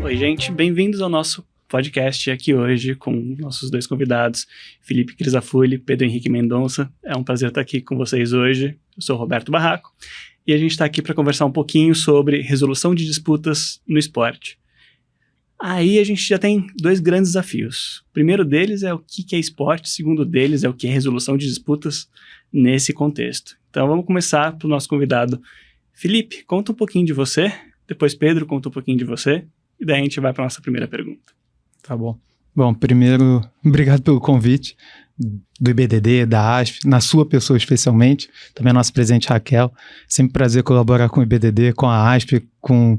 Oi, gente, bem-vindos ao nosso podcast aqui hoje com nossos dois convidados, Felipe Crisafulli e Pedro Henrique Mendonça. É um prazer estar aqui com vocês hoje. Eu sou o Roberto Barraco e a gente está aqui para conversar um pouquinho sobre resolução de disputas no esporte. Aí a gente já tem dois grandes desafios. O primeiro deles é o que é esporte, o segundo deles é o que é resolução de disputas nesse contexto. Então vamos começar pelo nosso convidado. Felipe, conta um pouquinho de você, depois Pedro conta um pouquinho de você, e daí a gente vai para a nossa primeira pergunta. Tá bom. Bom, primeiro, obrigado pelo convite do IBDD, da ASP, na sua pessoa especialmente, também a nossa presidente Raquel. Sempre prazer colaborar com o IBDD, com a ASP, com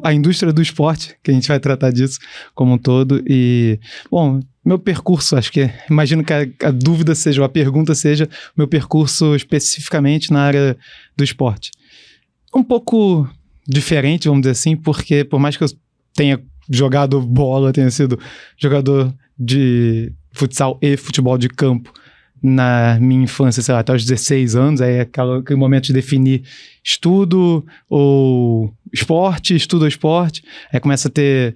a indústria do esporte, que a gente vai tratar disso como um todo. E, bom, meu percurso, acho que, imagino que a dúvida seja, ou a pergunta seja, meu percurso especificamente na área do esporte. Um pouco diferente, vamos dizer assim, porque por mais que eu tenha jogado bola, tenha sido jogador de futsal e futebol de campo na minha infância, sei lá, até os 16 anos, aí é aquele momento de definir estudo ou esporte, estudo ou esporte, aí começa a ter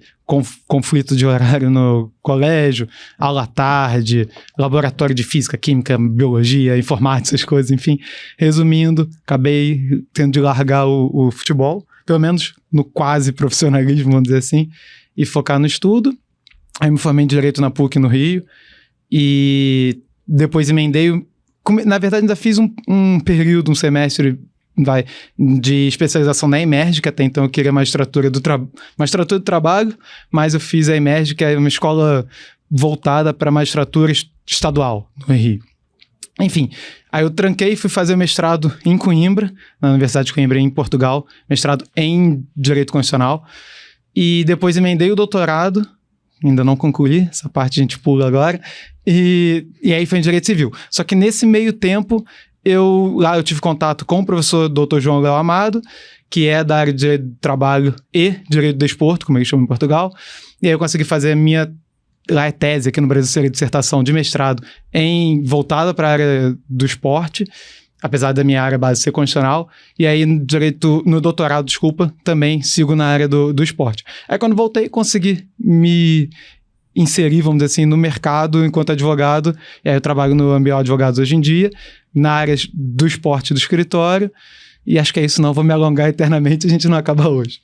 conflito de horário no colégio, aula à tarde, laboratório de física, química, biologia, informática, essas coisas, enfim. Resumindo, acabei tendo de largar o futebol, pelo menos no quase profissionalismo, vamos dizer assim, e focar no estudo. Aí me formei em Direito na PUC no Rio, e depois emendei, na verdade ainda fiz um período, um semestre de especialização na EMERGE, que até então eu queria magistratura do trabalho, mas eu fiz a EMERGE, que é uma escola voltada para magistratura estadual no Rio. Enfim, aí eu tranquei e fui fazer mestrado em Coimbra, na Universidade de Coimbra, em Portugal, mestrado em Direito Constitucional, e depois emendei o doutorado, ainda não concluí, essa parte a gente pula agora, e aí foi em Direito Civil. Só que nesse meio tempo, eu tive contato com o professor Dr. João Léo Amado, que é da área de Direito do Trabalho e Direito do Desporto, como eles chamam em Portugal, e aí eu consegui fazer a minha tese aqui no Brasil, seria dissertação de mestrado voltada para a área do esporte, apesar da minha área base ser constitucional, e aí no doutorado, também sigo na área do esporte. Aí quando voltei, consegui me inserir, vamos dizer assim, no mercado enquanto advogado, e aí eu trabalho no Ambiel Advogados hoje em dia, na área do esporte do escritório, e acho que é isso, não vou me alongar eternamente, a gente não acaba hoje.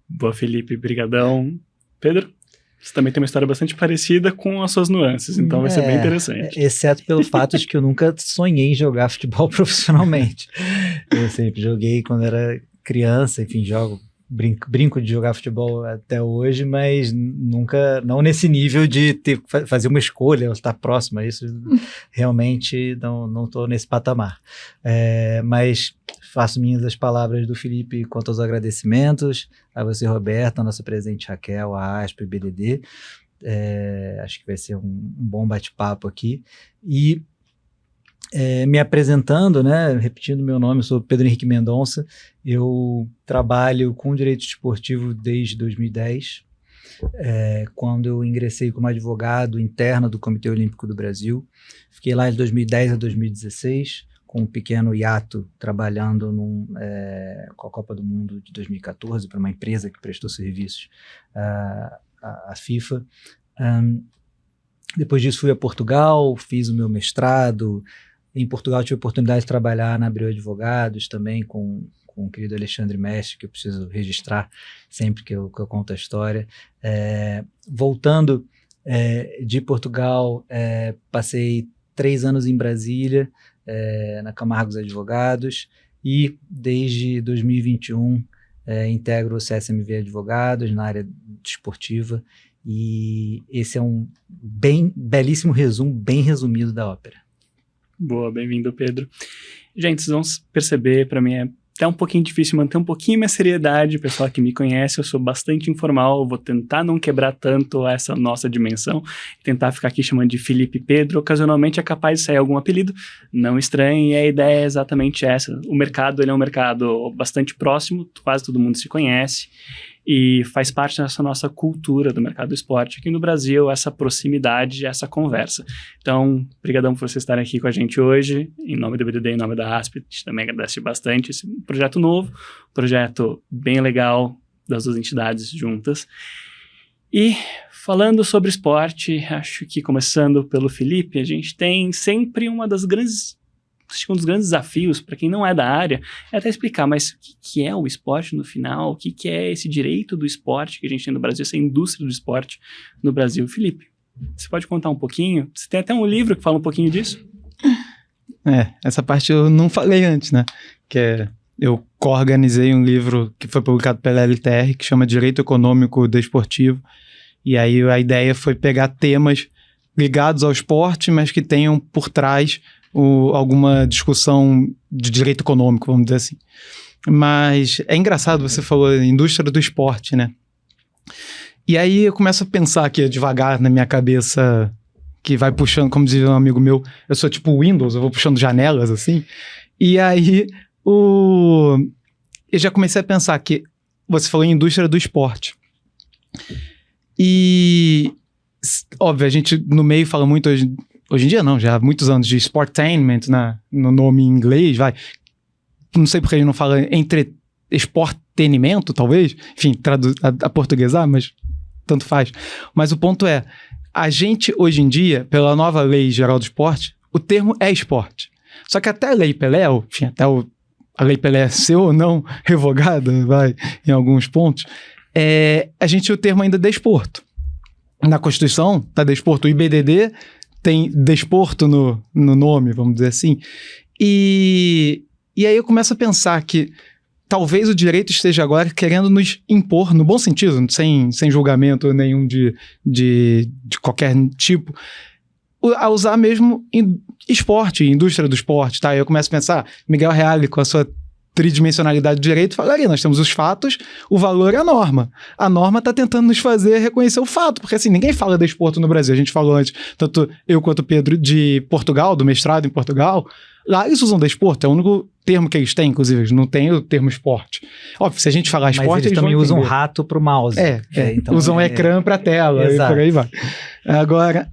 Boa, Felipe, brigadão. Pedro? Você também tem uma história bastante parecida com as suas nuances, então vai ser bem interessante. Exceto pelo fato de que eu nunca sonhei em jogar futebol profissionalmente. Eu sempre joguei quando era criança, enfim, brinco de jogar futebol até hoje, mas nunca, não nesse nível de fazer uma escolha, estar próximo a isso, realmente não estou nesse patamar. Mas faço minhas as palavras do Felipe quanto aos agradecimentos, a você, Roberto, a nossa presidente Raquel, a ASP, BDD. Acho que vai ser um bom bate-papo aqui. E me apresentando, né, repetindo meu nome, eu sou Pedro Henrique Mendonça, eu trabalho com direito esportivo desde 2010, quando eu ingressei como advogado interno do Comitê Olímpico do Brasil. Fiquei lá de 2010 a 2016, com um pequeno hiato trabalhando com a Copa do Mundo de 2014 para uma empresa que prestou serviços à FIFA. Depois disso fui a Portugal, fiz o meu mestrado. Em Portugal tive a oportunidade de trabalhar na Abreu Advogados também com o querido Alexandre Mestre, que eu preciso registrar sempre que eu conto a história. Voltando de Portugal, passei 3 anos em Brasília, na Camargos Advogados, e desde 2021 integro o CSMV Advogados na área desportiva, e esse é um belíssimo resumo, bem resumido da ópera. Boa, bem-vindo, Pedro. Gente, vocês vão perceber, para mim é até um pouquinho difícil manter um pouquinho minha seriedade. O pessoal que me conhece, eu sou bastante informal, vou tentar não quebrar tanto essa nossa dimensão, tentar ficar aqui chamando de Felipe Pedro. Ocasionalmente é capaz de sair algum apelido, não estranhe, e a ideia é exatamente essa. O mercado, ele é um mercado bastante próximo, quase todo mundo se conhece, e faz parte dessa nossa cultura do mercado do esporte aqui no Brasil, essa proximidade, essa conversa. Então, brigadão por vocês estarem aqui com a gente hoje, em nome do BDD, em nome da ASP, a gente também agradece bastante esse projeto novo, projeto bem legal, das duas entidades juntas. E falando sobre esporte, acho que começando pelo Felipe, a gente tem sempre um dos grandes desafios para quem não é da área é até explicar, mas o que é o esporte no final, o que é esse direito do esporte que a gente tem no Brasil, essa indústria do esporte no Brasil. Felipe, você pode contar um pouquinho? Você tem até um livro que fala um pouquinho disso? Essa parte eu não falei antes, né? Eu co-organizei um livro que foi publicado pela LTR, que chama Direito Econômico Desportivo, e aí a ideia foi pegar temas ligados ao esporte, mas que tenham por trás alguma discussão de direito econômico, vamos dizer assim. Mas é engraçado, você falou indústria do esporte, né? E aí eu começo a pensar aqui devagar na minha cabeça, que vai puxando, como dizia um amigo meu, eu sou tipo Windows, eu vou puxando janelas assim, e aí eu já comecei a pensar que você falou em indústria do esporte. E, óbvio, a gente no meio fala muito hoje em dia não, já há muitos anos de sportainment, no nome em inglês, não sei porque a gente não fala esportenimento, talvez, enfim, a portuguesar, mas tanto faz. Mas o ponto é, a gente hoje em dia, pela nova Lei Geral do Esporte, o termo é esporte. Só que até a Lei Pelé, enfim, a Lei Pelé ser ou não revogada, em alguns pontos, o termo ainda é desporto. Na Constituição está desporto, o IBDD tem desporto no nome, vamos dizer assim. E aí eu começo a pensar que talvez o direito esteja agora querendo nos impor, no bom sentido, sem julgamento nenhum de qualquer tipo, a usar mesmo esporte, indústria do esporte, tá? Eu começo a pensar, Miguel Reale, com a sua tridimensionalidade do direito, falaria, nós temos os fatos, o valor é a norma. A norma está tentando nos fazer reconhecer o fato, porque assim, ninguém fala desporto no Brasil. A gente falou antes, tanto eu quanto o Pedro, de Portugal, do mestrado em Portugal. Lá eles usam desporto, é o único termo que eles têm, inclusive, eles não têm o termo esporte. Óbvio, se a gente falar esporte, mas eles também usam rato pro mouse. Então usam ecrã pra tela, e por aí vai. Agora,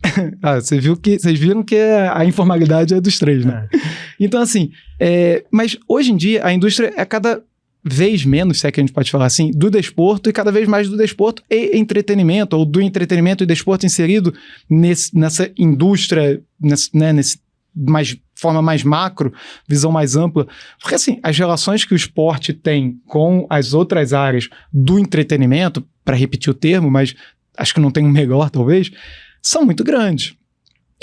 vocês viram que a informalidade é dos três, né? Então, assim, mas hoje em dia a indústria é cada vez menos, se é que a gente pode falar assim, do desporto e cada vez mais do desporto e entretenimento, ou do entretenimento e desporto inserido nessa indústria, nesse forma mais macro, visão mais ampla, porque assim, as relações que o esporte tem com as outras áreas do entretenimento, para repetir o termo, mas acho que não tem um melhor talvez, são muito grandes.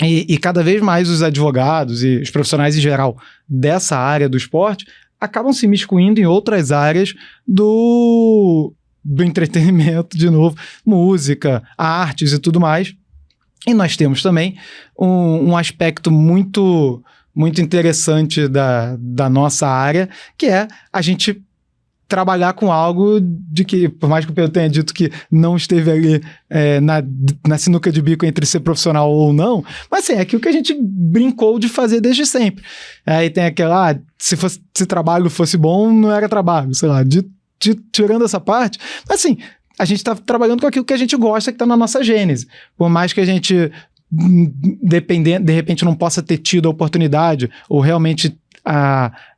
E cada vez mais os advogados e os profissionais em geral dessa área do esporte acabam se miscuindo em outras áreas do entretenimento, de novo, música, artes e tudo mais. E nós temos também um aspecto muito, muito interessante da nossa área, que é a gente trabalhar com algo de que, por mais que o Pedro tenha dito que não esteve ali na sinuca de bico entre ser profissional ou não, mas assim, é aquilo que a gente brincou de fazer desde sempre. Aí tem aquela, se trabalho fosse bom, não era trabalho, sei lá, tirando essa parte, mas assim, a gente está trabalhando com aquilo que a gente gosta, que está na nossa gênese. Por mais que a gente, de repente, não possa ter tido a oportunidade, ou realmente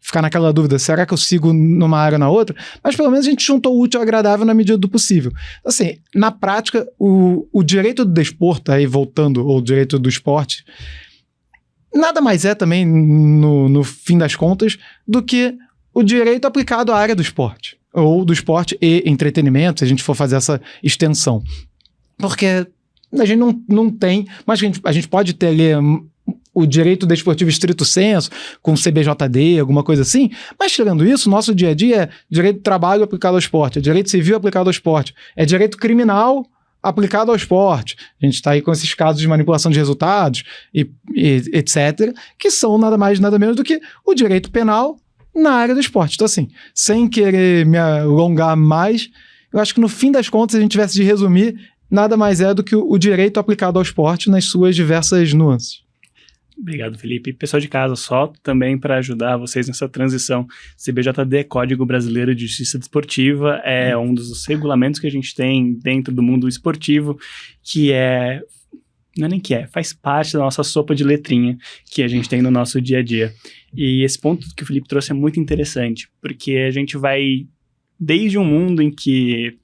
ficar naquela dúvida, será que eu sigo numa área ou na outra? Mas pelo menos a gente juntou o útil ao agradável na medida do possível. Assim, na prática, o direito do desporto, aí voltando, ou o direito do esporte, nada mais é também, no fim das contas, do que o direito aplicado à área do esporte. Ou do esporte e entretenimento, se a gente for fazer essa extensão. Porque a gente não tem, mas a gente pode ter ali o direito desportivo estrito senso, com CBJD, alguma coisa assim, mas tirando isso, o nosso dia a dia é direito do trabalho aplicado ao esporte, é direito civil aplicado ao esporte, é direito criminal aplicado ao esporte. A gente está aí com esses casos de manipulação de resultados, e etc., que são nada mais, nada menos do que o direito penal na área do esporte. Então, assim, sem querer me alongar mais, eu acho que no fim das contas, se a gente tivesse de resumir, nada mais é do que o direito aplicado ao esporte nas suas diversas nuances. Obrigado, Felipe. Pessoal de casa, só também para ajudar vocês nessa transição. CBJD, Código Brasileiro de Justiça Desportiva, é um dos regulamentos que a gente tem dentro do mundo esportivo, que faz parte da nossa sopa de letrinha que a gente tem no nosso dia a dia. E esse ponto que o Felipe trouxe é muito interessante, porque a gente vai desde um mundo em que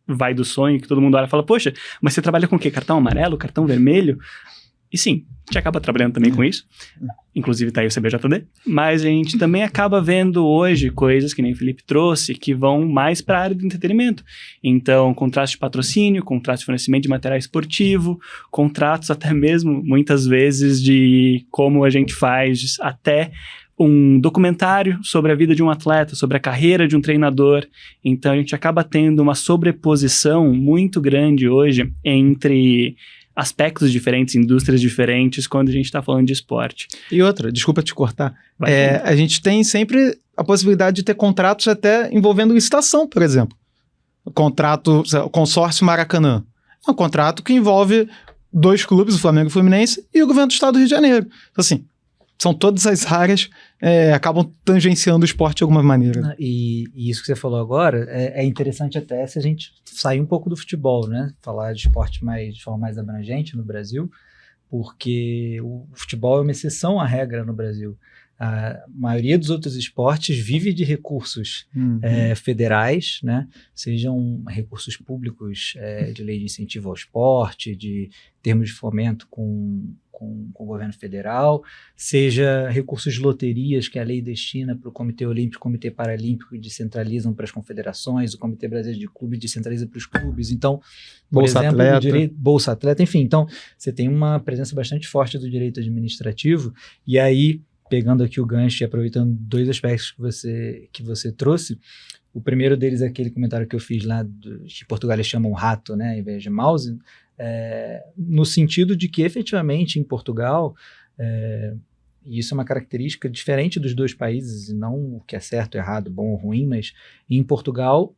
vai do sonho, que todo mundo olha e fala, poxa, mas você trabalha com o quê? Cartão amarelo, cartão vermelho? E sim, a gente acaba trabalhando também com isso. Inclusive tá aí o CBJD. Mas a gente também acaba vendo hoje coisas que nem o Felipe trouxe, que vão mais para a área do entretenimento. Então, contratos de patrocínio, contratos de fornecimento de material esportivo, contratos até mesmo, muitas vezes, de como a gente faz até um documentário sobre a vida de um atleta, sobre a carreira de um treinador. Então, a gente acaba tendo uma sobreposição muito grande hoje entre aspectos diferentes, indústrias diferentes, quando a gente está falando de esporte. E outra, desculpa te cortar, Vai, a gente tem sempre a possibilidade de ter contratos até envolvendo licitação, por exemplo. Contrato, consórcio Maracanã. É um contrato que envolve 2 clubes, o Flamengo e o Fluminense, e o governo do estado do Rio de Janeiro. Então, assim, são todas as áreas acabam tangenciando o esporte de alguma maneira. E isso que você falou agora é interessante até se a gente sair um pouco do futebol, né? Falar de esporte de forma mais abrangente no Brasil, porque o futebol é uma exceção à regra no Brasil. A maioria dos outros esportes vive de recursos federais, né? Sejam recursos públicos de lei de incentivo ao esporte, de termos de fomento com o governo federal, seja recursos de loterias que a lei destina para o Comitê Olímpico, Comitê Paralímpico e descentralizam para as confederações, o Comitê Brasileiro de Clubes descentraliza para os clubes. Então, por Bolsa exemplo, Atleta. Bolsa Atleta, enfim. Então, você tem uma presença bastante forte do direito administrativo, e aí, pegando aqui o gancho e aproveitando 2 aspectos que você trouxe, o primeiro deles é aquele comentário que eu fiz lá, que em Portugal eles chamam rato, né, ao invés de mouse, no sentido de que efetivamente em Portugal, e isso é uma característica diferente dos 2 países, e não o que é certo, errado, bom ou ruim, mas em Portugal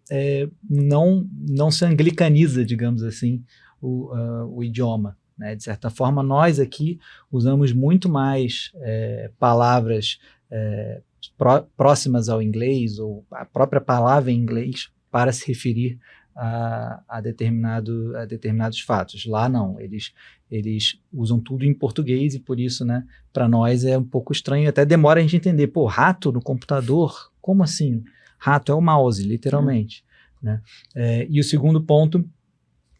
não se anglicaniza, digamos assim, o idioma. Né? De certa forma, nós aqui usamos muito mais palavras próximas ao inglês, ou a própria palavra em inglês, para se referir a determinados fatos. Lá não, eles usam tudo em português e por isso, né, para nós é um pouco estranho, até demora a gente entender, pô, rato no computador? Como assim? Rato é o mouse, literalmente. Né? E o segundo ponto,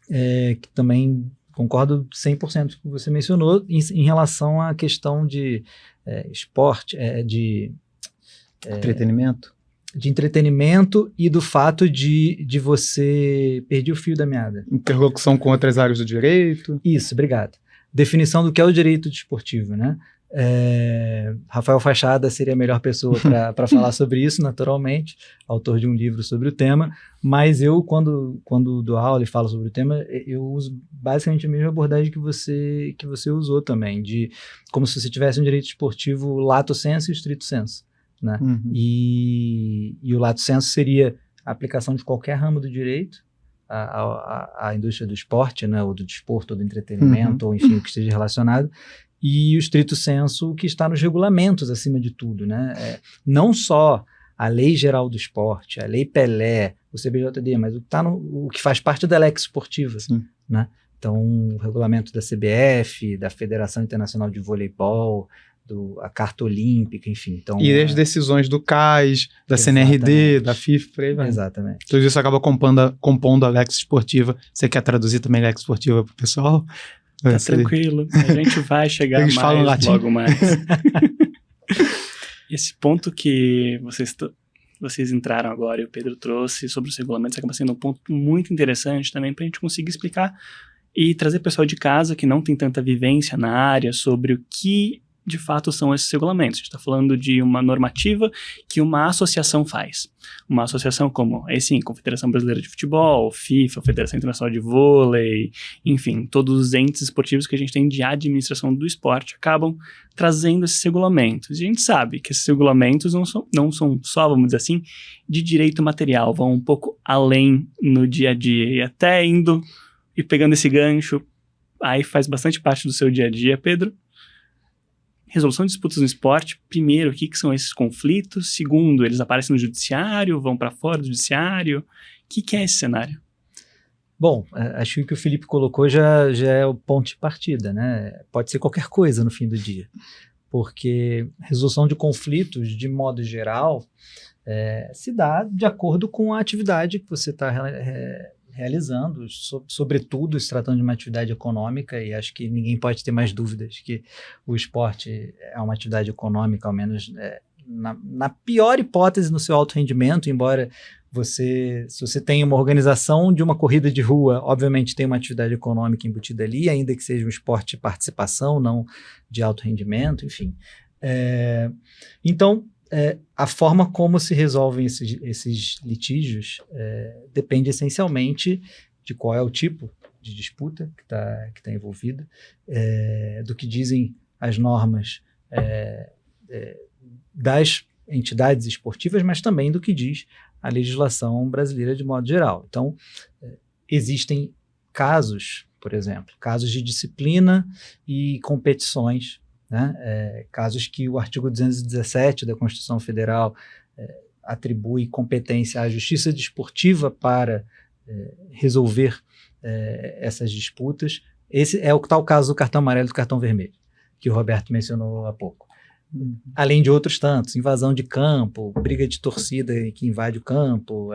que também concordo 100% com o que você mencionou, em relação à questão de esporte, Entretenimento. De entretenimento e do fato de você... Perdi o fio da meada. Interlocução com outras áreas do direito. Isso, obrigado. Definição do que é o direito desportivo, né? Rafael Fachada seria a melhor pessoa para falar sobre isso, naturalmente, autor de um livro sobre o tema, mas eu, quando dou aula e falo sobre o tema, eu uso basicamente a mesma abordagem que você usou também, de como se você tivesse um direito desportivo lato sensu e stricto sensu. Né? E o lato sensu seria a aplicação de qualquer ramo do direito à indústria do esporte, né? Ou do desporto, ou do entretenimento, ou enfim, o que esteja relacionado, e o stricto sensu que está nos regulamentos acima de tudo. Né? Não só a Lei Geral do Esporte, a Lei Pelé, o CBJD, mas o que faz parte da Lex Esportiva. Né? Então, o regulamento da CBF, da Federação Internacional de Voleibol, a Carta Olímpica, enfim. Então, e as decisões do CAIS, da CNRD, da FIFA, por aí vai. Exatamente. Tudo isso acaba compondo a Lex Esportiva. Você quer traduzir também Lex Esportiva para o pessoal? Tá tranquilo, a gente vai chegar Eles falam mais, latim. logo mais. Esse ponto que vocês entraram agora e o Pedro trouxe sobre os regulamentos acaba sendo um ponto muito interessante também para a gente conseguir explicar e trazer pessoal de casa que não tem tanta vivência na área sobre o que de fato são esses regulamentos. A gente está falando de uma normativa que uma associação faz. Uma associação como, aí sim, Confederação Brasileira de Futebol, FIFA, Federação Internacional de Vôlei, enfim, todos os entes esportivos que a gente tem de administração do esporte acabam trazendo esses regulamentos. E a gente sabe que esses regulamentos não são só, vamos dizer assim, de direito material, vão um pouco além no dia a dia. E até indo e pegando esse gancho, aí faz bastante parte do seu dia a dia, Pedro. Resolução de disputas no esporte, primeiro, o que são esses conflitos? Segundo, eles aparecem no judiciário, vão para fora do judiciário? O que é esse cenário? Bom, acho que o que o Felipe colocou já é o ponto de partida, né? Pode ser qualquer coisa no fim do dia, porque resolução de conflitos, de modo geral, se dá de acordo com a atividade que você está realizando, sobretudo se tratando de uma atividade econômica, e acho que ninguém pode ter mais dúvidas que o esporte é uma atividade econômica, ao menos na pior hipótese no seu alto rendimento, embora se você tem uma organização de uma corrida de rua, obviamente tem uma atividade econômica embutida ali, ainda que seja um esporte de participação, não de alto rendimento, enfim. Então, a forma como se resolvem esses litígios depende essencialmente de qual é o tipo de disputa que tá envolvida, do que dizem as normas das entidades esportivas, mas também do que diz a legislação brasileira de modo geral. Então, existem casos, por exemplo, casos de disciplina e competições, né? Casos que o artigo 217 da Constituição Federal atribui competência à Justiça Desportiva para resolver essas disputas. Esse é o tal caso do cartão amarelo e do cartão vermelho, que o Roberto mencionou há pouco. Além de outros tantos, invasão de campo, briga de torcida que invade o campo,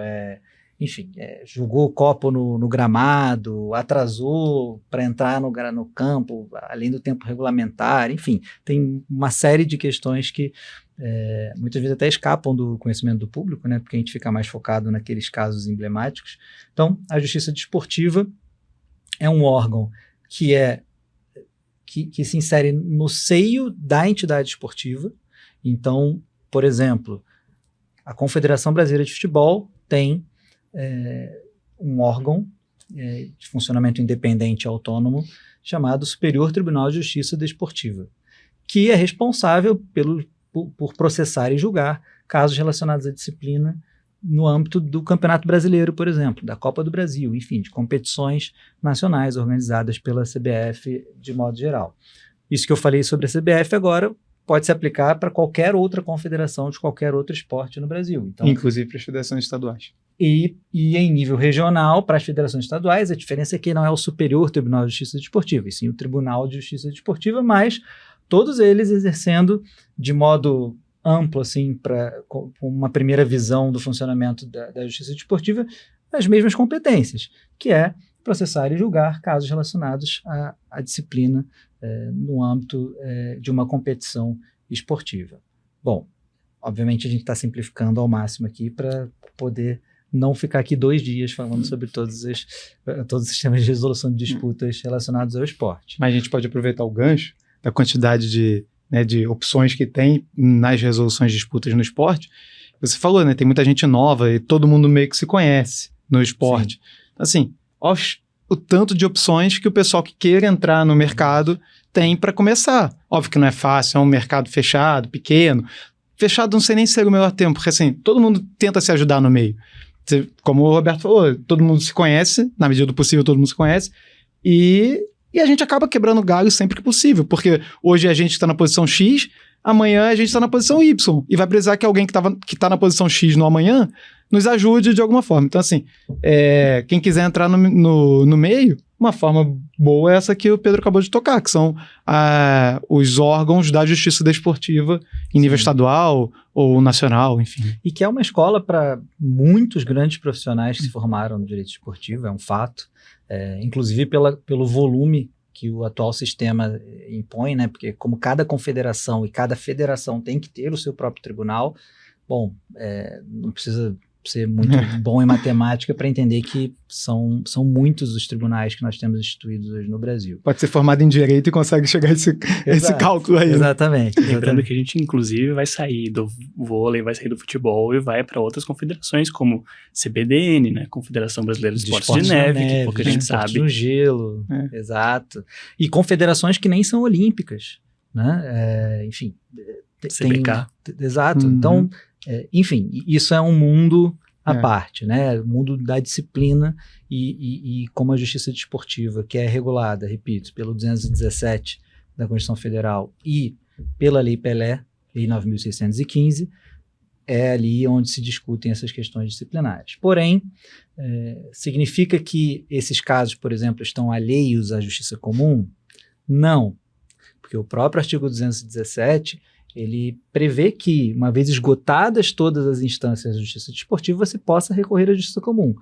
enfim, jogou o copo no gramado, atrasou para entrar no campo, além do tempo regulamentar, enfim, tem uma série de questões que muitas vezes até escapam do conhecimento do público, né, porque a gente fica mais focado naqueles casos emblemáticos. Então, a Justiça Desportiva é um órgão que se insere no seio da entidade esportiva. Então, por exemplo, a Confederação Brasileira de Futebol tem um órgão de funcionamento independente e autônomo chamado Superior Tribunal de Justiça Desportiva, que é responsável por processar e julgar casos relacionados à disciplina no âmbito do Campeonato Brasileiro, por exemplo, da Copa do Brasil, enfim, de competições nacionais organizadas pela CBF de modo geral. Isso que eu falei sobre a CBF agora pode se aplicar para qualquer outra confederação de qualquer outro esporte no Brasil. Então, inclusive para as federações estaduais. E em nível regional, para as federações estaduais, a diferença é que não é o Superior Tribunal de Justiça Desportiva, e sim o Tribunal de Justiça Desportiva, mas todos eles exercendo de modo amplo, assim, com uma primeira visão do funcionamento da justiça desportiva, as mesmas competências, que é processar e julgar casos relacionados à disciplina no âmbito de uma competição esportiva. Bom, obviamente a gente está simplificando ao máximo aqui para poder não ficar aqui 2 dias falando sobre todos os sistemas de resolução de disputas relacionados ao esporte. Mas a gente pode aproveitar o gancho da quantidade de opções que tem nas resoluções de disputas no esporte. Você falou, né? Tem muita gente nova e todo mundo meio que se conhece no esporte. Sim. Assim, o tanto de opções que o pessoal que queira entrar no mercado tem para começar. Óbvio que não é fácil, é um mercado fechado, pequeno. Fechado não sei nem se é o melhor tempo, porque assim, todo mundo tenta se ajudar no meio. Como o Roberto falou, todo mundo se conhece, na medida do possível todo mundo se conhece, e a gente acaba quebrando galho sempre que possível, porque hoje a gente está na posição X, amanhã a gente está na posição Y, e vai precisar que alguém que tá na posição X no amanhã nos ajude de alguma forma. Então, assim, quem quiser entrar no meio, uma forma boa é essa que o Pedro acabou de tocar, que são os órgãos da justiça desportiva em nível estadual ou nacional, enfim. E que é uma escola para muitos grandes profissionais que se formaram no direito esportivo, é um fato. Inclusive pelo volume que o atual sistema impõe, né? Porque como cada confederação e cada federação tem que ter o seu próprio tribunal, bom, não precisa ser muito bom em matemática para entender que são muitos os tribunais que nós temos instituídos hoje no Brasil. Pode ser formado em direito e consegue chegar a esse cálculo aí. Exatamente. Lembrando que a gente, inclusive, vai sair do vôlei, vai sair do futebol e vai para outras confederações, como CBDN, né? Confederação Brasileira de Esportes de Neve, que pouca gente sabe. No gelo, exato. E confederações que nem são olímpicas, né? Enfim. CBK. Exato. Então, enfim, isso é um mundo à parte, né? O mundo da disciplina e como a justiça desportiva, que é regulada, repito, pelo 217 da Constituição Federal e pela Lei Pelé, Lei 9.615, é ali onde se discutem essas questões disciplinares. Porém, significa que esses casos, por exemplo, estão alheios à justiça comum? Não, porque o próprio artigo 217 Ele prevê que, uma vez esgotadas todas as instâncias da justiça desportiva, você possa recorrer à justiça comum.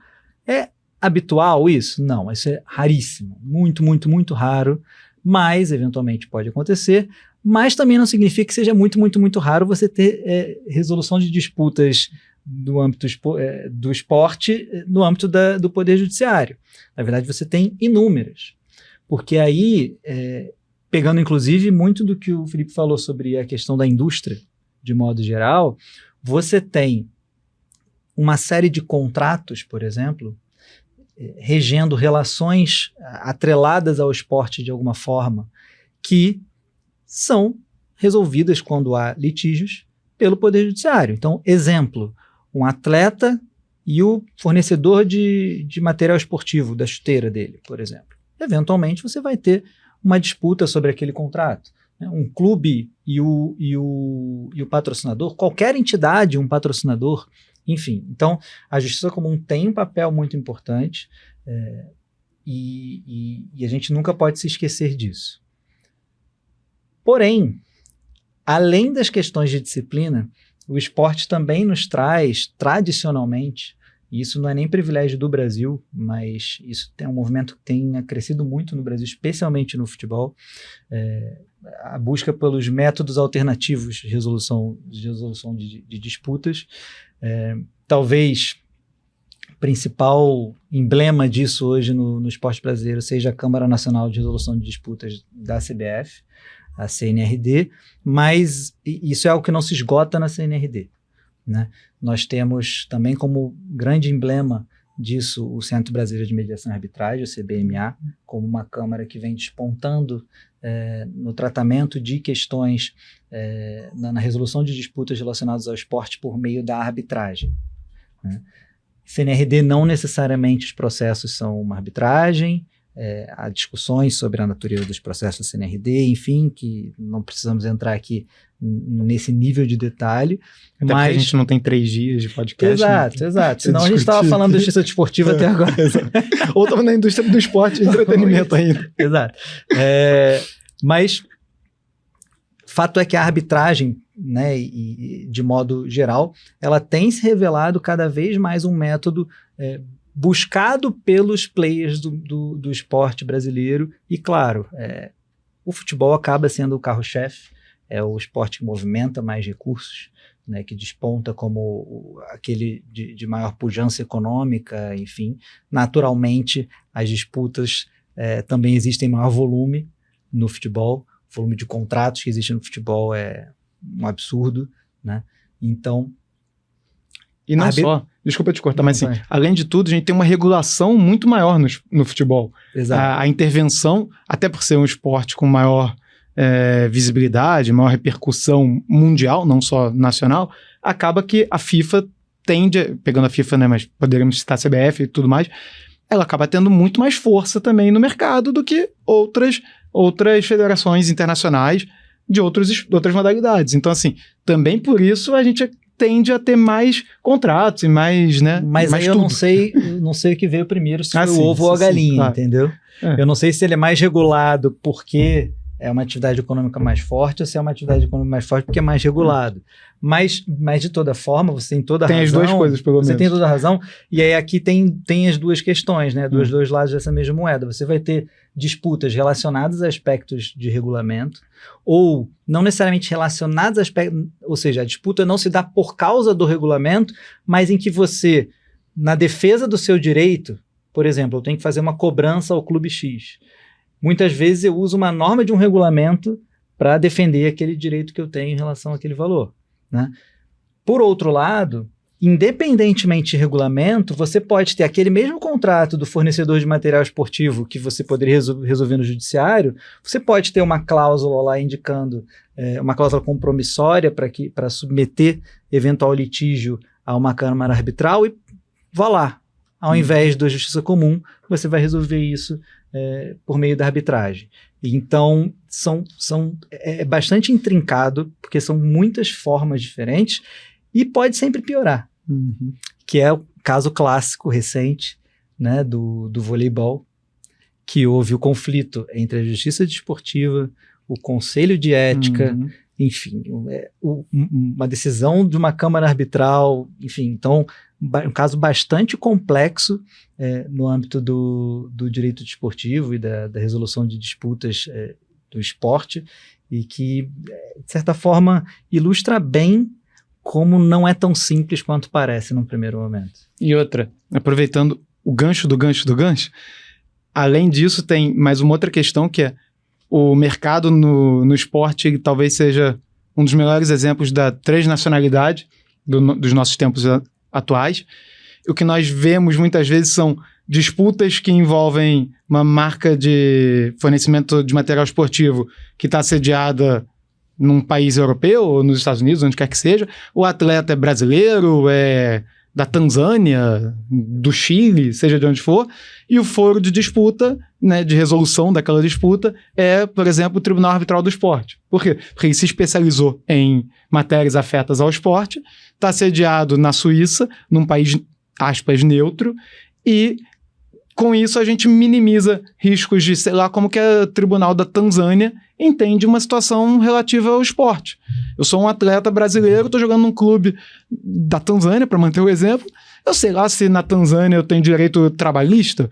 É habitual isso? Não, isso é raríssimo, muito, muito, muito raro, mas eventualmente pode acontecer, mas também não significa que seja muito, muito, muito raro você ter resolução de disputas do âmbito do esporte no âmbito do Poder Judiciário. Na verdade, você tem inúmeras, porque aí, pegando inclusive muito do que o Felipe falou sobre a questão da indústria, de modo geral, você tem uma série de contratos, por exemplo, regendo relações atreladas ao esporte de alguma forma, que são resolvidas quando há litígios pelo Poder Judiciário. Então, exemplo, um atleta e o fornecedor de material esportivo, da chuteira dele, por exemplo. Eventualmente, você vai ter uma disputa sobre aquele contrato. Né? Um clube e o patrocinador, qualquer entidade, um patrocinador, enfim. Então, a justiça comum tem um papel muito importante e a gente nunca pode se esquecer disso. Porém, além das questões de disciplina, o esporte também nos traz, tradicionalmente, e isso não é nem privilégio do Brasil, mas isso é um movimento que tem crescido muito no Brasil, especialmente no futebol, a busca pelos métodos alternativos de resolução de disputas. Talvez o principal emblema disso hoje no esporte brasileiro seja a Câmara Nacional de Resolução de Disputas da CBF, a CNRD, mas isso é algo que não se esgota na CNRD. Né? Nós temos também como grande emblema disso o Centro Brasileiro de Mediação e Arbitragem, o CBMA, como uma câmara que vem despontando no tratamento de questões, na resolução de disputas relacionadas ao esporte por meio da arbitragem. Né? CNRD não necessariamente os processos são uma arbitragem, há discussões sobre a natureza dos processos da CNRD, enfim, que não precisamos entrar aqui nesse nível de detalhe. Até mas porque a gente não tem 3 dias de podcast. Exato. Senão a gente estava falando de justiça desportiva até agora. Ou estava na indústria do esporte e entretenimento ainda. Exato. Mas fato é que a arbitragem, né, e de modo geral, ela tem se revelado cada vez mais um método buscado pelos players do esporte brasileiro e, claro, o futebol acaba sendo o carro-chefe, é o esporte que movimenta mais recursos, né, que desponta como aquele de maior pujança econômica, enfim. Naturalmente, as disputas também existem maior volume no futebol, o volume de contratos que existe no futebol é um absurdo, né? Então... E não só, desculpa te cortar, mas assim, além de tudo, a gente tem uma regulação muito maior no futebol. Exato. A intervenção, até por ser um esporte com maior visibilidade, maior repercussão mundial, não só nacional, acaba que a FIFA tende, pegando a FIFA, né, mas poderíamos citar a CBF e tudo mais, ela acaba tendo muito mais força também no mercado do que outras federações internacionais de outras modalidades. Então, assim, também por isso a gente tende a ter mais contratos e mais, né? Mas mais aí eu tudo. não sei o que veio primeiro, se foi sim, o ovo ou a galinha, claro. entendeu? Eu não sei se ele é mais regulado porque é uma atividade econômica mais forte ou se é uma atividade econômica mais forte porque é mais regulado. Mas de toda forma, você tem toda a razão. Tem as duas coisas, pelo menos. Você tem toda a razão. E aí aqui tem as duas questões, né? Dos dois lados dessa mesma moeda. Você vai ter disputas relacionadas a aspectos de regulamento ou não necessariamente relacionadas a aspectos... Ou seja, a disputa não se dá por causa do regulamento, mas em que você, na defesa do seu direito, por exemplo, eu tenho que fazer uma cobrança ao clube X. Muitas vezes eu uso uma norma de um regulamento para defender aquele direito que eu tenho em relação àquele valor. Né? Por outro lado, independentemente de regulamento, você pode ter aquele mesmo contrato do fornecedor de material esportivo que você poderia resolver no judiciário, você pode ter uma cláusula lá indicando, uma cláusula compromissória para submeter eventual litígio a uma câmara arbitral e vá lá. Ao invés da justiça comum, você vai resolver isso por meio da arbitragem. Então, é bastante intrincado, porque são muitas formas diferentes e pode sempre piorar. Que é o caso clássico recente, né, do voleibol, que houve o conflito entre a justiça desportiva, o conselho de ética enfim, uma decisão de uma câmara arbitral, enfim, então um caso bastante complexo no âmbito do direito desportivo e da resolução de disputas do esporte, e que, de certa forma, ilustra bem como não é tão simples quanto parece num primeiro momento. E outra, aproveitando o gancho do gancho do gancho, além disso tem mais uma outra questão, que é o mercado no esporte talvez seja um dos melhores exemplos da transnacionalidade dos nossos tempos atuais. O que nós vemos muitas vezes são disputas que envolvem uma marca de fornecimento de material esportivo que está sediada num país europeu ou nos Estados Unidos, onde quer que seja. O atleta é brasileiro, é da Tanzânia, do Chile, seja de onde for, e o foro de disputa, né, de resolução daquela disputa é, por exemplo, o Tribunal Arbitral do Esporte. Por quê? Porque ele se especializou em matérias afetas ao esporte, está sediado na Suíça, num país, aspas, neutro, e com isso a gente minimiza riscos de, sei lá, como que o Tribunal da Tanzânia entende uma situação relativa ao esporte. Eu sou um atleta brasileiro, estou jogando num clube da Tanzânia, para manter o exemplo, eu sei lá se na Tanzânia eu tenho direito trabalhista,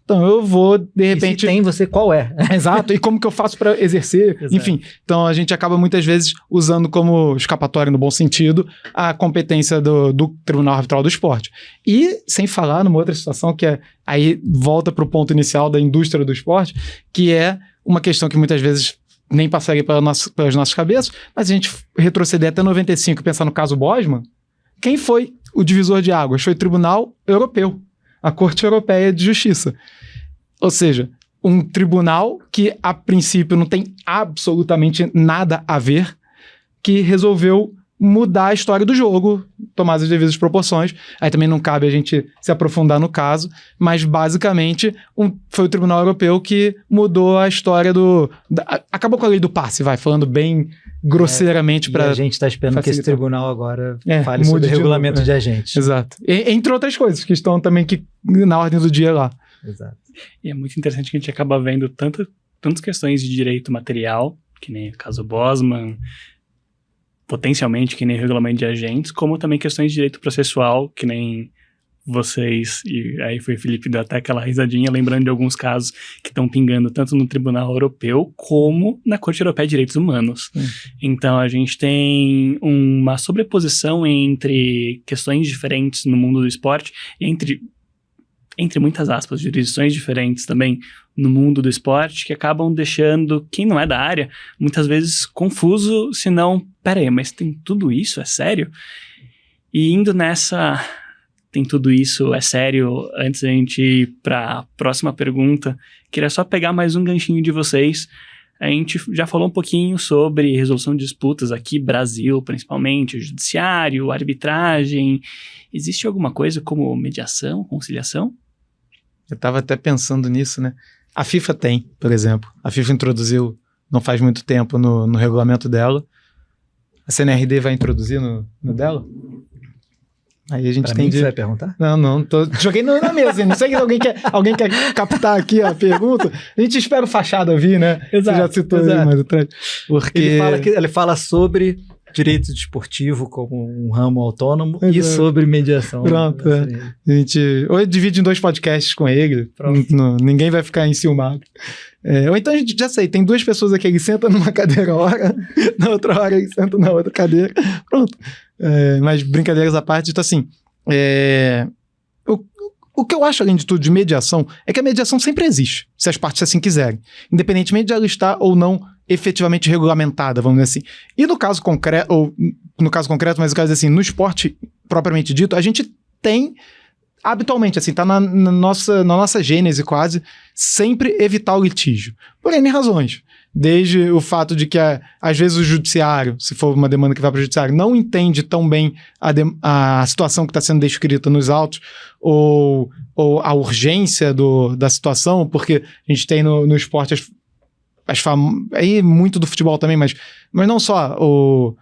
então eu vou, de repente... E se tem, você qual é? Exato, e como que eu faço para exercer? Exato. Enfim, então a gente acaba muitas vezes usando como escapatória, no bom sentido, a competência do Tribunal Arbitral do Esporte. E, sem falar numa outra situação que é, aí volta para o ponto inicial da indústria do esporte, que é uma questão que muitas vezes nem passaria pelas nossas cabeças, mas a gente retroceder até 95 e pensar no caso Bosman, quem foi o divisor de águas? Foi o Tribunal Europeu, a Corte Europeia de Justiça. Ou seja, um tribunal que, a princípio, não tem absolutamente nada a ver, que resolveu mudar a história do jogo, tomar as devidas proporções. Aí também não cabe a gente se aprofundar no caso, mas basicamente foi o Tribunal Europeu que mudou a história acabou com a lei do passe, falando bem grosseiramente para... a gente está esperando que esse tribunal agora fale sobre o regulamento de agentes. Exato. Entre outras coisas que estão também na ordem do dia lá. Exato. E é muito interessante que a gente acaba vendo tantas questões de direito material, que nem o caso Bosman, potencialmente que nem o regulamento de agentes, como também questões de direito processual, que nem vocês, e aí foi o Felipe deu até aquela risadinha, lembrando de alguns casos que estão pingando tanto no Tribunal Europeu como na Corte Europeia de Direitos Humanos. Então a gente tem uma sobreposição entre questões diferentes no mundo do esporte, e entre muitas aspas, jurisdições diferentes também no mundo do esporte, que acabam deixando quem não é da área, muitas vezes confuso, se não, peraí, mas tem tudo isso, é sério? E indo nessa, tem tudo isso, é sério, antes da gente ir para a próxima pergunta, queria só pegar mais um ganchinho de vocês. A gente já falou um pouquinho sobre resolução de disputas aqui, Brasil principalmente, judiciário, arbitragem. Existe alguma coisa como mediação, conciliação? Eu estava até pensando nisso, né? A FIFA tem, por exemplo. A FIFA introduziu não faz muito tempo no regulamento dela. A CNRD vai introduzir no dela? Aí a gente pra tem mim, você vai perguntar? Não, joguei na mesa. Não sei se alguém quer captar aqui a pergunta. A gente espera o Fachada vir, né? Exato, você já citou aí mais atrás. Porque ele fala sobre direito desportivo como um ramo autônomo e sobre mediação. Pronto, A gente ou divide em 2 podcasts com ele, ninguém vai ficar enciumado. Ou então a gente já sei, tem 2 pessoas aqui, ele senta numa cadeira hora, na outra hora ele senta na outra cadeira, pronto. Mas brincadeiras à parte, então assim, o que eu acho, além de tudo, de mediação, é que a mediação sempre existe, se as partes assim quiserem, independentemente de ela estar ou não efetivamente regulamentada, vamos dizer assim. E no caso concreto, mas eu quero dizer assim, no esporte propriamente dito, a gente tem habitualmente, assim, tá na nossa gênese quase, sempre evitar o litígio, por N razões. Desde o fato de que, às vezes, o judiciário, se for uma demanda que vai para o judiciário, não entende tão bem a situação que está sendo descrita nos autos, ou a urgência da situação, porque a gente tem no esporte aí muito do futebol também, mas não só. O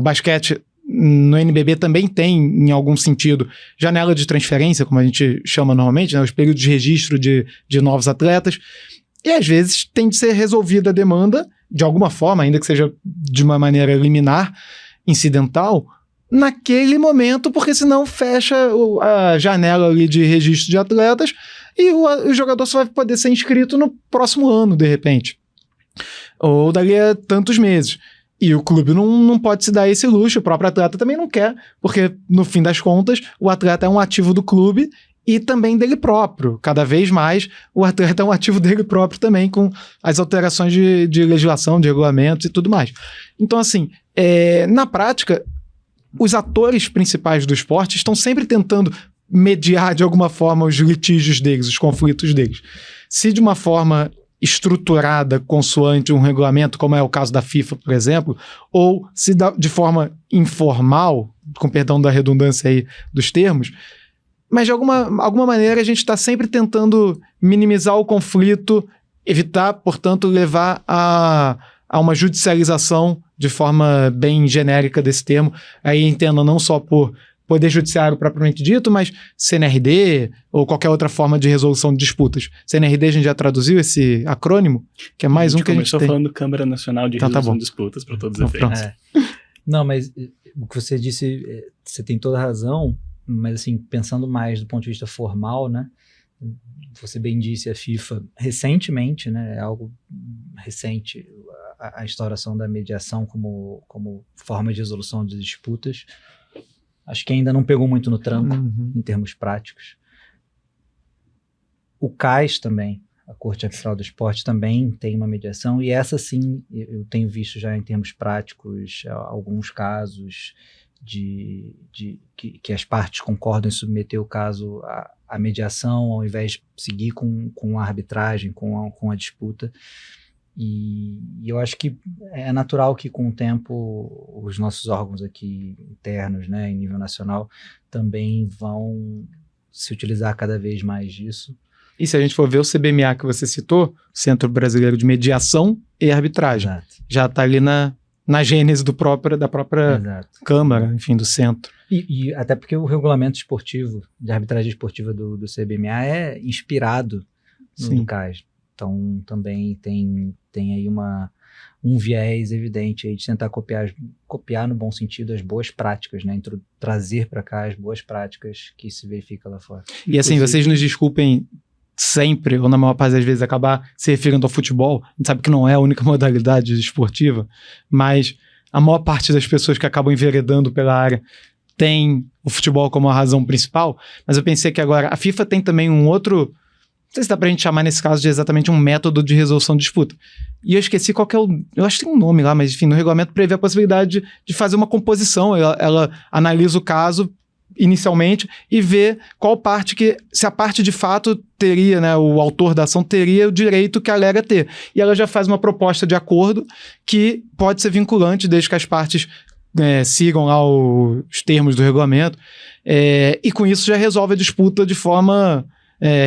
basquete no NBB também tem, em algum sentido, janela de transferência, como a gente chama normalmente, né, os períodos de registro de novos atletas. E às vezes tem de ser resolvida a demanda de alguma forma, ainda que seja de uma maneira liminar, incidental, naquele momento, porque senão fecha a janela ali de registro de atletas e o jogador só vai poder ser inscrito no próximo ano, de repente. Ou dali a tantos meses. E o clube não pode se dar esse luxo, o próprio atleta também não quer, porque no fim das contas, o atleta é um ativo do clube e também dele próprio. Cada vez mais, o atleta é um ativo dele próprio também, com as alterações de legislação, de regulamentos e tudo mais. Então, assim, na prática, os atores principais do esporte estão sempre tentando mediar de alguma forma os litígios deles, os conflitos deles. Se de uma forma estruturada, consoante um regulamento, como é o caso da FIFA, por exemplo, ou se de forma informal, com perdão da redundância aí dos termos, mas de alguma maneira a gente está sempre tentando minimizar o conflito, evitar, portanto, levar a uma judicialização de forma bem genérica desse termo. Aí entenda não só por Poder Judiciário propriamente dito, mas CNRD ou qualquer outra forma de resolução de disputas. CNRD a gente já traduziu esse acrônimo, que é mais um que a gente tem. começou falando Câmara Nacional de Resolução de Disputas para todos os efeitos. Não, mas o que você disse, você tem toda a razão, mas assim, pensando mais do ponto de vista formal, né? Você bem disse, a FIFA recentemente, né? É algo recente, a instauração da mediação como forma de resolução de disputas. Acho que ainda não pegou muito no tranco, em termos práticos. O CAS também, a Corte Arbitral do Esporte, também tem uma mediação, e essa sim, eu tenho visto já em termos práticos alguns casos que as partes concordam em submeter o caso à mediação, ao invés de seguir com a arbitragem, com a disputa. E eu acho que é natural que com o tempo os nossos órgãos aqui internos, né, em nível nacional, também vão se utilizar cada vez mais disso. E se a gente for ver o CBMA que você citou, Centro Brasileiro de Mediação e Arbitragem, Exato. Já está ali na gênese da própria Exato. Câmara, enfim, do centro. E até porque o regulamento esportivo, de arbitragem esportiva do CBMA é inspirado no CAS. Então, também tem aí um viés evidente aí de tentar copiar no bom sentido as boas práticas, né? Trazer para cá as boas práticas que se verifica lá fora. E assim, vocês nos desculpem sempre, ou na maior parte das vezes, acabar se referindo ao futebol. A gente sabe que não é a única modalidade esportiva, mas a maior parte das pessoas que acabam enveredando pela área tem o futebol como a razão principal, mas eu pensei que agora a FIFA tem também um outro... Não sei se dá pra gente chamar nesse caso de exatamente um método de resolução de disputa. E eu esqueci qual que é eu acho que tem um nome lá, mas enfim, no regulamento prevê a possibilidade de fazer uma composição. Ela analisa o caso inicialmente e vê qual parte se a parte de fato teria, né, o autor da ação teria o direito que alega ter. E ela já faz uma proposta de acordo que pode ser vinculante desde que as partes sigam lá os termos do regulamento. E com isso já resolve a disputa de forma...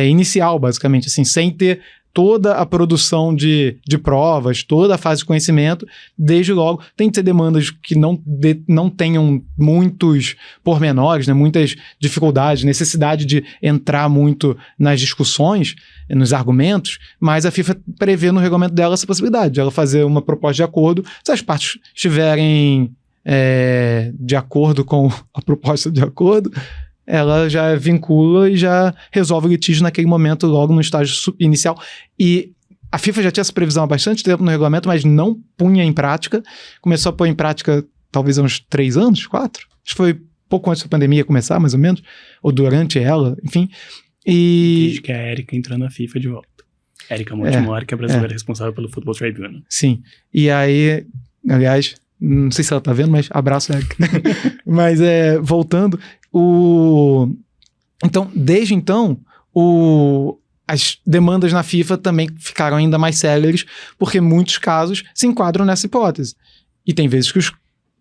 inicial, basicamente, assim, sem ter toda a produção de provas, toda a fase de conhecimento, desde logo. Tem que ter demandas que não tenham muitos pormenores, né, muitas dificuldades, necessidade de entrar muito nas discussões, nos argumentos, mas a FIFA prevê no regulamento dela essa possibilidade de ela fazer uma proposta de acordo, se as partes estiverem de acordo com a proposta de acordo, ela já vincula e já resolve o litígio naquele momento, logo no estágio inicial. E a FIFA já tinha essa previsão há bastante tempo no regulamento, mas não punha em prática. Começou a pôr em prática talvez há uns 3 anos, 4. Acho que foi pouco antes da pandemia começar, mais ou menos, ou durante ela, enfim. Desde que a Érica entrou na FIFA de volta. Érica Montemor, que é a brasileira responsável pelo Football Tribunal. Sim. E aí, aliás, não sei se ela tá vendo, mas abraço, Érica. Mas voltando... Então, desde então, as demandas na FIFA também ficaram ainda mais céleres, porque muitos casos se enquadram nessa hipótese. E tem vezes que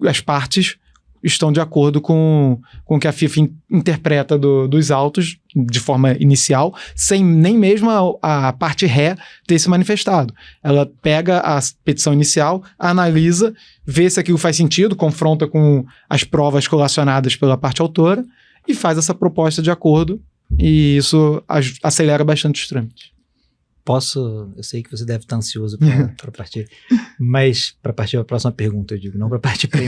as partes estão de acordo com o que a FIFA interpreta dos autos de forma inicial, sem nem mesmo a parte ré ter se manifestado. Ela pega a petição inicial, analisa, vê se aquilo faz sentido, confronta com as provas colacionadas pela parte autora e faz essa proposta de acordo, e isso acelera bastante os trâmites. eu sei que você deve estar ansioso para partir, mas para partir a próxima pergunta, eu digo, não para partir para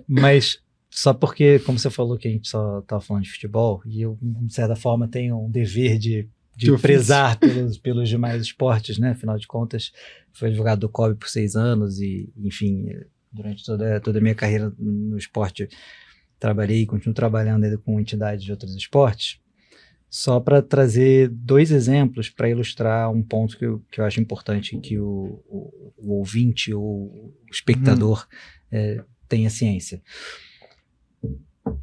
mas só porque, como você falou que a gente só estava falando de futebol, e eu, de certa forma, tenho um dever de prezar pelos demais esportes, né? Afinal de contas, fui advogado do COB por 6 anos e, enfim, durante toda a minha carreira no esporte, trabalhei e continuo trabalhando ainda com entidades de outros esportes. Só para trazer 2 exemplos para ilustrar um ponto que eu acho importante que o ouvinte ou o espectador tenha ciência.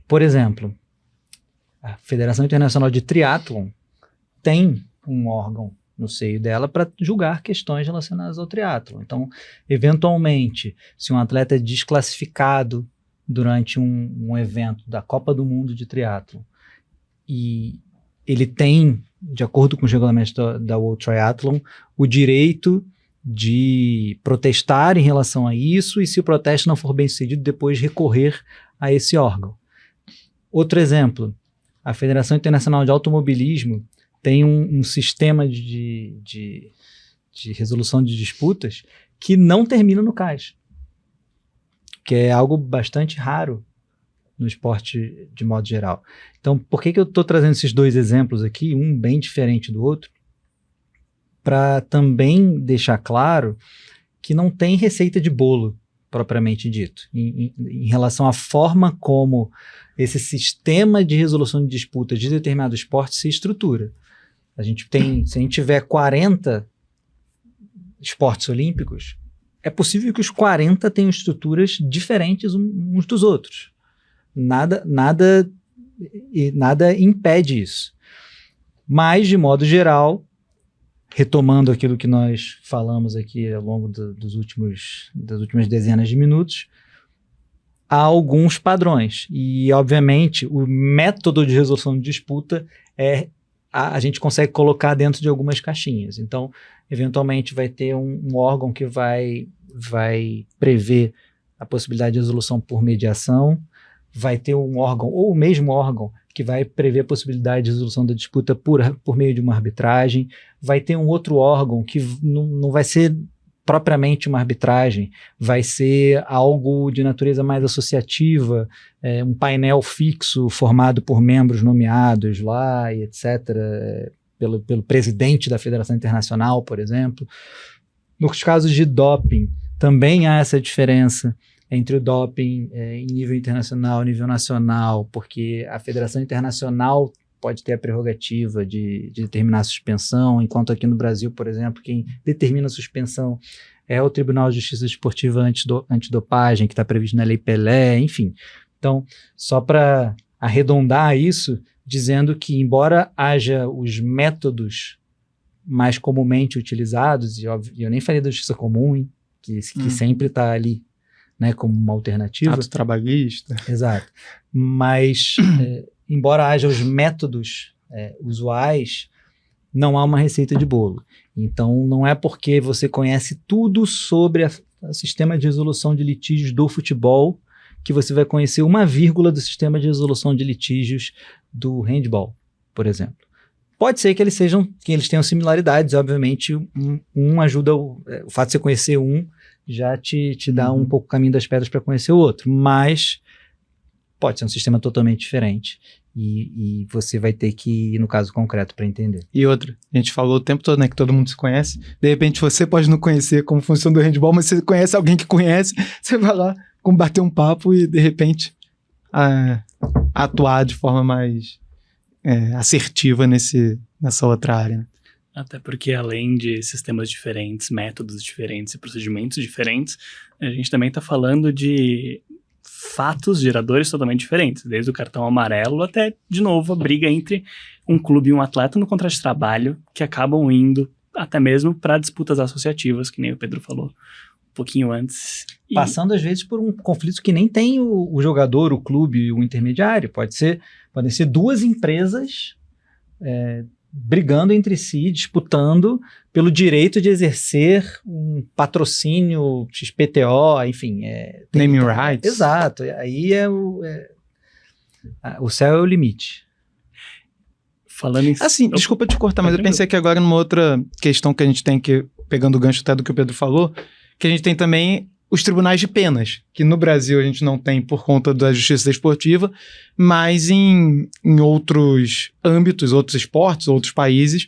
Por exemplo, a Federação Internacional de Triatlon tem um órgão no seio dela para julgar questões relacionadas ao triatlon. Então, eventualmente, se um atleta é desclassificado durante um evento da Copa do Mundo de triatlon e ele tem, de acordo com os regulamentos da World Triathlon, o direito de protestar em relação a isso e, se o protesto não for bem sucedido, depois recorrer a esse órgão. Outro exemplo, a Federação Internacional de Automobilismo tem um sistema de resolução de disputas que não termina no CAS, que é algo bastante raro no esporte de modo geral. Então, por que eu estou trazendo esses 2 exemplos aqui, um bem diferente do outro? Para também deixar claro que não tem receita de bolo, propriamente dito, em relação à forma como esse sistema de resolução de disputas de determinado esporte se estrutura. Se a gente tiver 40 esportes olímpicos, é possível que os 40 tenham estruturas diferentes uns dos outros. Nada impede isso. Mas, de modo geral, retomando aquilo que nós falamos aqui ao longo das últimas dezenas de minutos, há alguns padrões. E, obviamente, o método de resolução de disputa a gente consegue colocar dentro de algumas caixinhas. Então, eventualmente, vai ter um órgão que vai prever a possibilidade de resolução por mediação, vai ter um órgão, ou o mesmo órgão, que vai prever a possibilidade de resolução da disputa por meio de uma arbitragem, vai ter um outro órgão que não vai ser propriamente uma arbitragem, vai ser algo de natureza mais associativa, um painel fixo formado por membros nomeados lá, e etc., pelo presidente da Federação Internacional, por exemplo. Nos casos de doping, também há essa diferença entre o doping em nível internacional e nível nacional, porque a Federação Internacional pode ter a prerrogativa de determinar a suspensão, enquanto aqui no Brasil, por exemplo, quem determina a suspensão é o Tribunal de Justiça Esportiva Antidopagem, que está previsto na Lei Pelé, enfim. Então, só para arredondar isso, dizendo que, embora haja os métodos mais comumente utilizados, e eu nem falei da justiça comum, que sempre está ali, né, como uma alternativa. Ato trabalhista. Exato. Mas, embora haja os métodos usuais, não há uma receita de bolo. Então, não é porque você conhece tudo sobre o sistema de resolução de litígios do futebol que você vai conhecer uma vírgula do sistema de resolução de litígios do handball, por exemplo. Pode ser que eles tenham similaridades, obviamente, um ajuda, o fato de você conhecer um já te dá um pouco o caminho das pedras para conhecer o outro, mas pode ser um sistema totalmente diferente e você vai ter que ir no caso concreto para entender. E outra, a gente falou o tempo todo, né, que todo mundo se conhece, de repente você pode não conhecer como funciona o handball, mas você conhece alguém que conhece, você vai lá bater um papo e de repente atuar de forma mais assertiva nessa outra área, né? Até porque, além de sistemas diferentes, métodos diferentes e procedimentos diferentes, a gente também está falando de fatos geradores totalmente diferentes, desde o cartão amarelo até, de novo, a briga entre um clube e um atleta no contrato de trabalho, que acabam indo até mesmo para disputas associativas, que nem o Pedro falou um pouquinho antes. Passando, às vezes, por um conflito que nem tem o jogador, o clube, o intermediário. Podem ser 2 empresas brigando entre si, disputando pelo direito de exercer um patrocínio XPTO, enfim. Naming rights. Exato. Aí o céu é o limite. Falando em... Assim, desculpa te cortar, mas eu pensei que agora numa outra questão que a gente tem que, pegando o gancho até do que o Pedro falou, que a gente tem também os tribunais de penas, que no Brasil a gente não tem por conta da justiça desportiva, mas em outros âmbitos, outros esportes, outros países,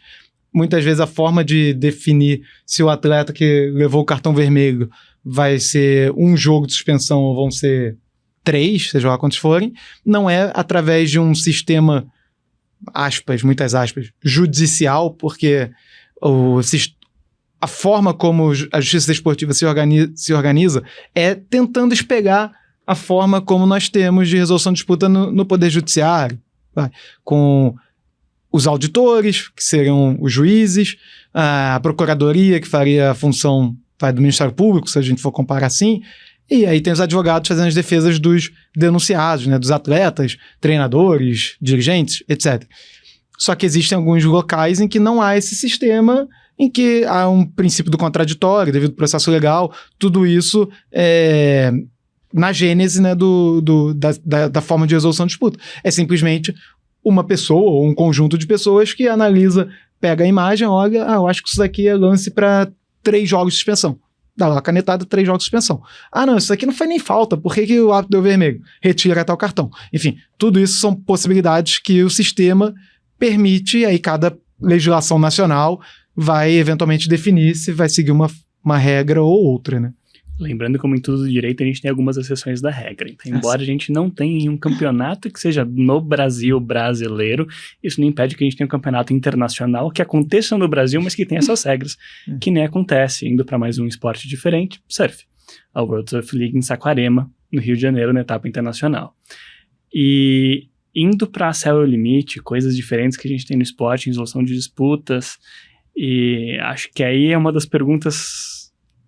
muitas vezes a forma de definir se o atleta que levou o cartão vermelho vai ser um jogo de suspensão ou vão ser 3, seja lá quantos forem, não é através de um sistema, aspas, muitas aspas, judicial, porque a forma como a justiça desportiva se organiza é tentando espelhar a forma como nós temos de resolução de disputa no Poder Judiciário, com os auditores, que seriam os juízes, a procuradoria, que faria a função do Ministério Público, se a gente for comparar assim, e aí tem os advogados fazendo as defesas dos denunciados, né, dos atletas, treinadores, dirigentes, etc. Só que existem alguns locais em que não há esse sistema, em que há um princípio do contraditório, devido ao processo legal, tudo isso na gênese, né, da forma de resolução de disputa. É simplesmente uma pessoa ou um conjunto de pessoas que analisa, pega a imagem, olha, eu acho que isso daqui é lance para 3 jogos de suspensão. Dá lá a canetada, 3 jogos de suspensão. Não, isso aqui não foi nem falta, por que o árbitro deu vermelho? Retira tal cartão. Enfim, tudo isso são possibilidades que o sistema permite, aí cada legislação nacional vai eventualmente definir se vai seguir uma regra ou outra, né? Lembrando, como em tudo do direito, a gente tem algumas exceções da regra. Então, embora a gente não tenha um campeonato que seja no Brasil brasileiro, isso não impede que a gente tenha um campeonato internacional que aconteça no Brasil, mas que tenha essas regras, que nem acontece. Indo para mais um esporte diferente, surf. A World Surf League em Saquarema, no Rio de Janeiro, na etapa internacional. E indo para Céu é o Limite, coisas diferentes que a gente tem no esporte, em resolução de disputas, e acho que aí é uma das perguntas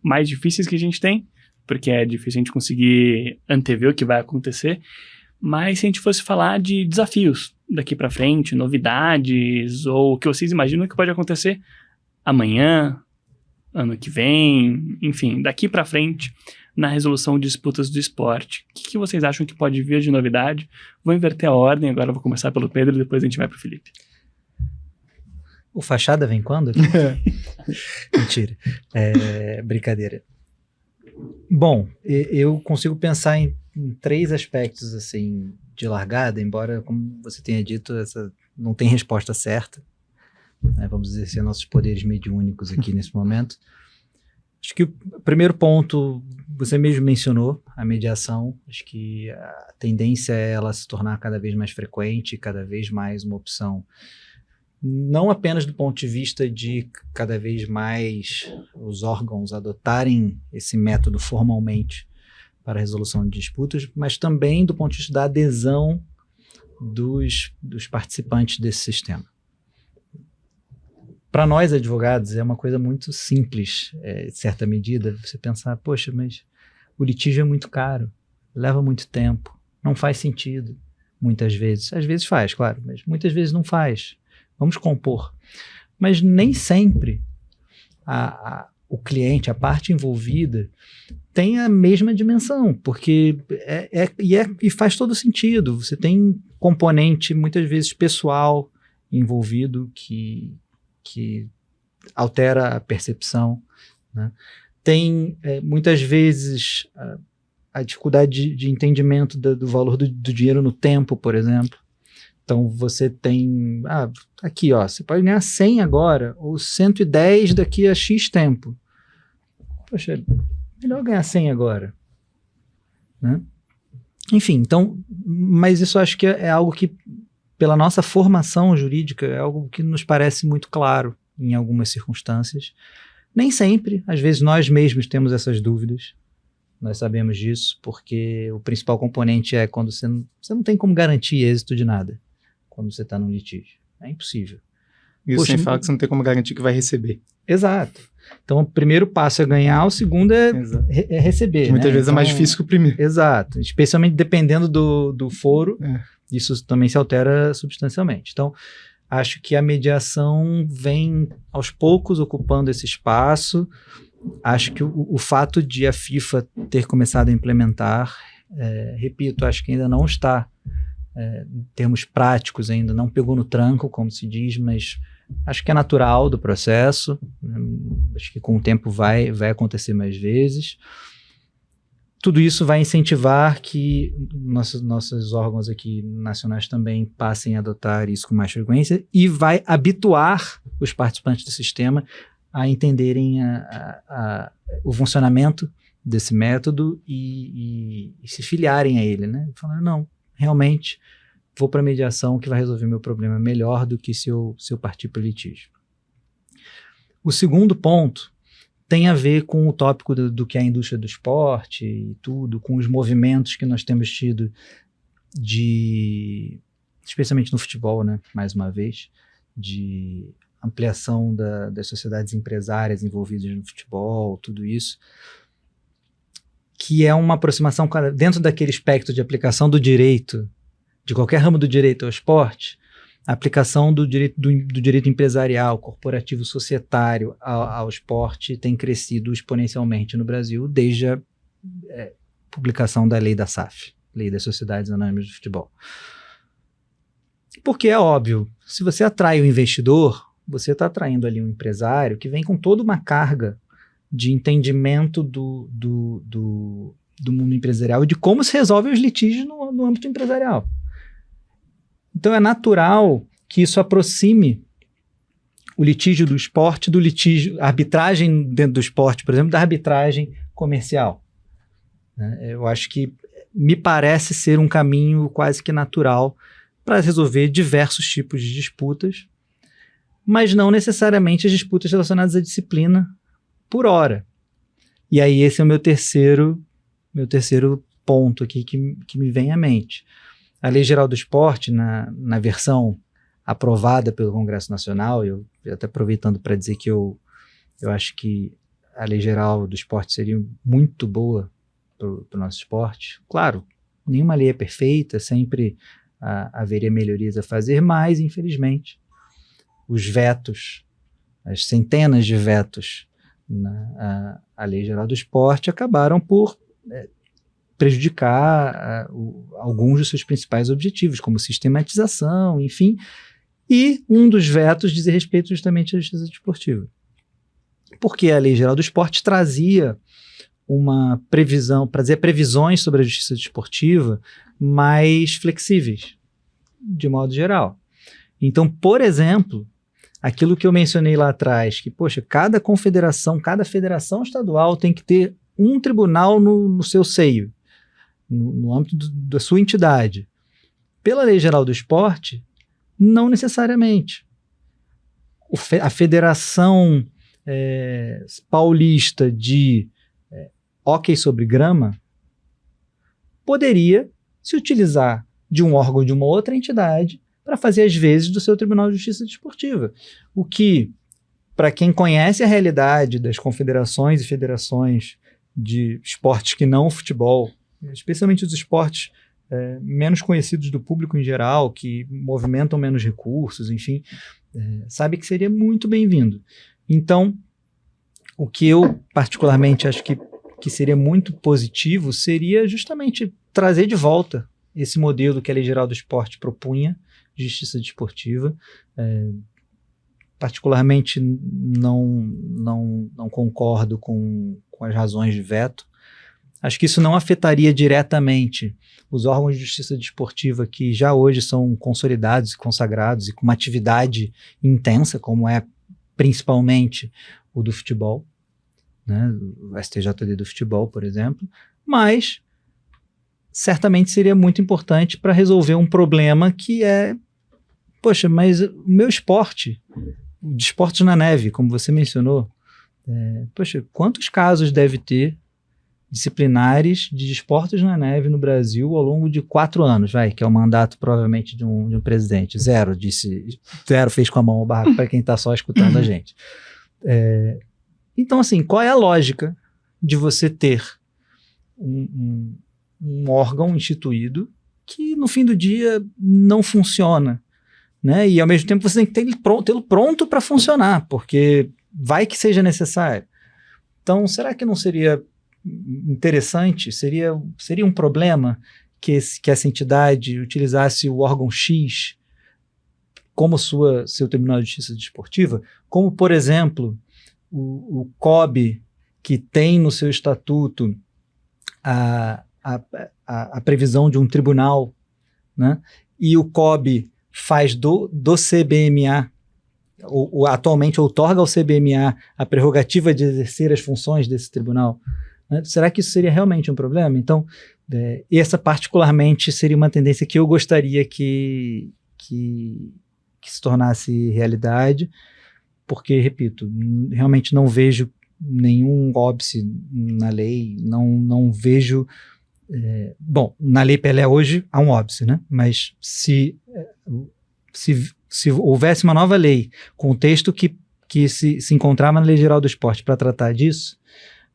mais difíceis que a gente tem, porque é difícil a gente conseguir antever o que vai acontecer, mas se a gente fosse falar de desafios daqui para frente, novidades, ou o que vocês imaginam que pode acontecer amanhã, ano que vem, enfim, daqui para frente, na resolução de disputas do esporte. O que vocês acham que pode vir de novidade? Vou inverter a ordem, agora eu vou começar pelo Pedro e depois a gente vai pro Felipe. O Fachada vem quando? Mentira. Brincadeira. Bom, eu consigo pensar em 3 aspectos assim de largada, embora, como você tenha dito, essa não tem resposta certa. Né? Vamos exercer nossos poderes mediúnicos aqui nesse momento. Acho que o primeiro ponto, você mesmo mencionou, a mediação. Acho que a tendência é ela se tornar cada vez mais frequente, cada vez mais uma opção, não apenas do ponto de vista de cada vez mais os órgãos adotarem esse método formalmente para a resolução de disputas, mas também do ponto de vista da adesão dos participantes desse sistema. Para nós, advogados, é uma coisa muito simples, em certa medida, você pensar, poxa, mas o litígio é muito caro, leva muito tempo, não faz sentido, muitas vezes. Às vezes faz, claro, mas muitas vezes não faz. Vamos compor. Mas nem sempre o cliente, a parte envolvida, tem a mesma dimensão, porque e faz todo sentido. Você tem componente, muitas vezes, pessoal envolvido que altera a percepção, né? Tem, muitas vezes, a dificuldade de entendimento do valor do dinheiro no tempo, por exemplo. Então, você tem, aqui, ó, você pode ganhar 100 agora, ou 110 daqui a X tempo. Poxa, melhor ganhar 100 agora, né? Enfim, então, mas isso acho que é algo que, pela nossa formação jurídica, é algo que nos parece muito claro em algumas circunstâncias. Nem sempre, às vezes nós mesmos temos essas dúvidas, nós sabemos disso, porque o principal componente é quando você não tem como garantir êxito de nada. Quando você está num litígio. É impossível. Isso sem falar que você não tem como garantir que vai receber. Exato. Então, o primeiro passo é ganhar, o segundo é receber. Que muitas vezes é mais difícil que o primeiro. Exato. Especialmente dependendo do foro, isso também se altera substancialmente. Então, acho que a mediação vem aos poucos ocupando esse espaço. Acho que o fato de a FIFA ter começado a implementar, repito, acho que ainda não está em termos práticos ainda não pegou no tranco, como se diz, mas acho que é natural do processo, né? Acho que com o tempo vai acontecer mais vezes. Tudo isso vai incentivar que nossos órgãos aqui nacionais também passem a adotar isso com mais frequência e vai habituar os participantes do sistema a entenderem o funcionamento desse método e se filiarem a ele, né? Falando, não, realmente vou para a mediação que vai resolver meu problema melhor do que se eu partir para o litígio. O segundo ponto tem a ver com o tópico do que é a indústria do esporte e tudo, com os movimentos que nós temos tido especialmente no futebol, né, mais uma vez, de ampliação das sociedades empresárias envolvidas no futebol, tudo isso, que é uma aproximação dentro daquele espectro de aplicação do direito, de qualquer ramo do direito ao esporte, a aplicação do direito empresarial, corporativo, societário ao esporte tem crescido exponencialmente no Brasil desde a publicação da lei da SAF, Lei das Sociedades Anônimas de Futebol. Porque é óbvio, se você atrai o investidor, você está atraindo ali um empresário que vem com toda uma carga de entendimento do mundo empresarial e de como se resolve os litígios no âmbito empresarial. Então é natural que isso aproxime o litígio do esporte do litígio, a arbitragem dentro do esporte, por exemplo, da arbitragem comercial. Eu acho que me parece ser um caminho quase que natural para resolver diversos tipos de disputas, mas não necessariamente as disputas relacionadas à disciplina por hora. E aí esse é o meu terceiro ponto aqui que me vem à mente. A Lei Geral do Esporte, na versão aprovada pelo Congresso Nacional, eu até aproveitando para dizer que eu acho que a Lei Geral do Esporte seria muito boa para o nosso esporte. Claro, nenhuma lei é perfeita, sempre haveria melhorias a fazer, mas, infelizmente, os vetos, as centenas de vetos à Lei Geral do Esporte acabaram por prejudicar alguns dos seus principais objetivos, como sistematização, enfim, e um dos vetos diz respeito justamente à justiça desportiva. Porque a Lei Geral do Esporte trazia uma previsões sobre a justiça desportiva mais flexíveis, de modo geral. Então, por exemplo, aquilo que eu mencionei lá atrás, que, poxa, cada confederação, cada federação estadual tem que ter um tribunal no seu seio, no âmbito da sua entidade. Pela Lei Geral do Esporte, não necessariamente. A Federação Paulista de hóquei sobre grama poderia se utilizar de um órgão de uma outra entidade para fazer as vezes do seu Tribunal de Justiça Desportiva. O que, para quem conhece a realidade das confederações e federações de esportes que não o futebol, especialmente os esportes menos conhecidos do público em geral, que movimentam menos recursos, enfim, sabe que seria muito bem-vindo. Então, o que eu particularmente acho que seria muito positivo seria justamente trazer de volta esse modelo que a Lei Geral do Esporte propunha, de justiça desportiva. Particularmente não concordo com as razões de veto. Acho que isso não afetaria diretamente os órgãos de justiça desportiva que já hoje são consolidados e consagrados e com uma atividade intensa, como é principalmente o do futebol, né? O STJD do futebol, por exemplo, mas certamente seria muito importante para resolver um problema que é, poxa, mas o meu esporte, de esportes na neve, como você mencionou, poxa, quantos casos deve ter disciplinares de esportes na neve no Brasil ao longo de 4 anos, que é o mandato provavelmente de um presidente. Zero fez com a mão ao barraco para quem está só escutando a gente. Então, assim, qual é a lógica de você ter um órgão instituído que no fim do dia não funciona, né? E ao mesmo tempo você tem que tê-lo pronto para funcionar, porque vai que seja necessário. Então, será que não seria interessante, seria um problema que essa entidade utilizasse o órgão X como seu Tribunal de Justiça Desportiva, como, por exemplo, o COB, que tem no seu estatuto a previsão de um tribunal, né? E o COB faz do CBMA, atualmente outorga ao CBMA a prerrogativa de exercer as funções desse tribunal, né? Será que isso seria realmente um problema? Então, essa particularmente seria uma tendência que eu gostaria que se tornasse realidade, porque, repito, realmente não vejo nenhum óbice na lei, não vejo... bom, na Lei Pelé hoje há um óbice, né? Mas se houvesse uma nova lei com o texto que se encontrava na Lei Geral do Esporte para tratar disso,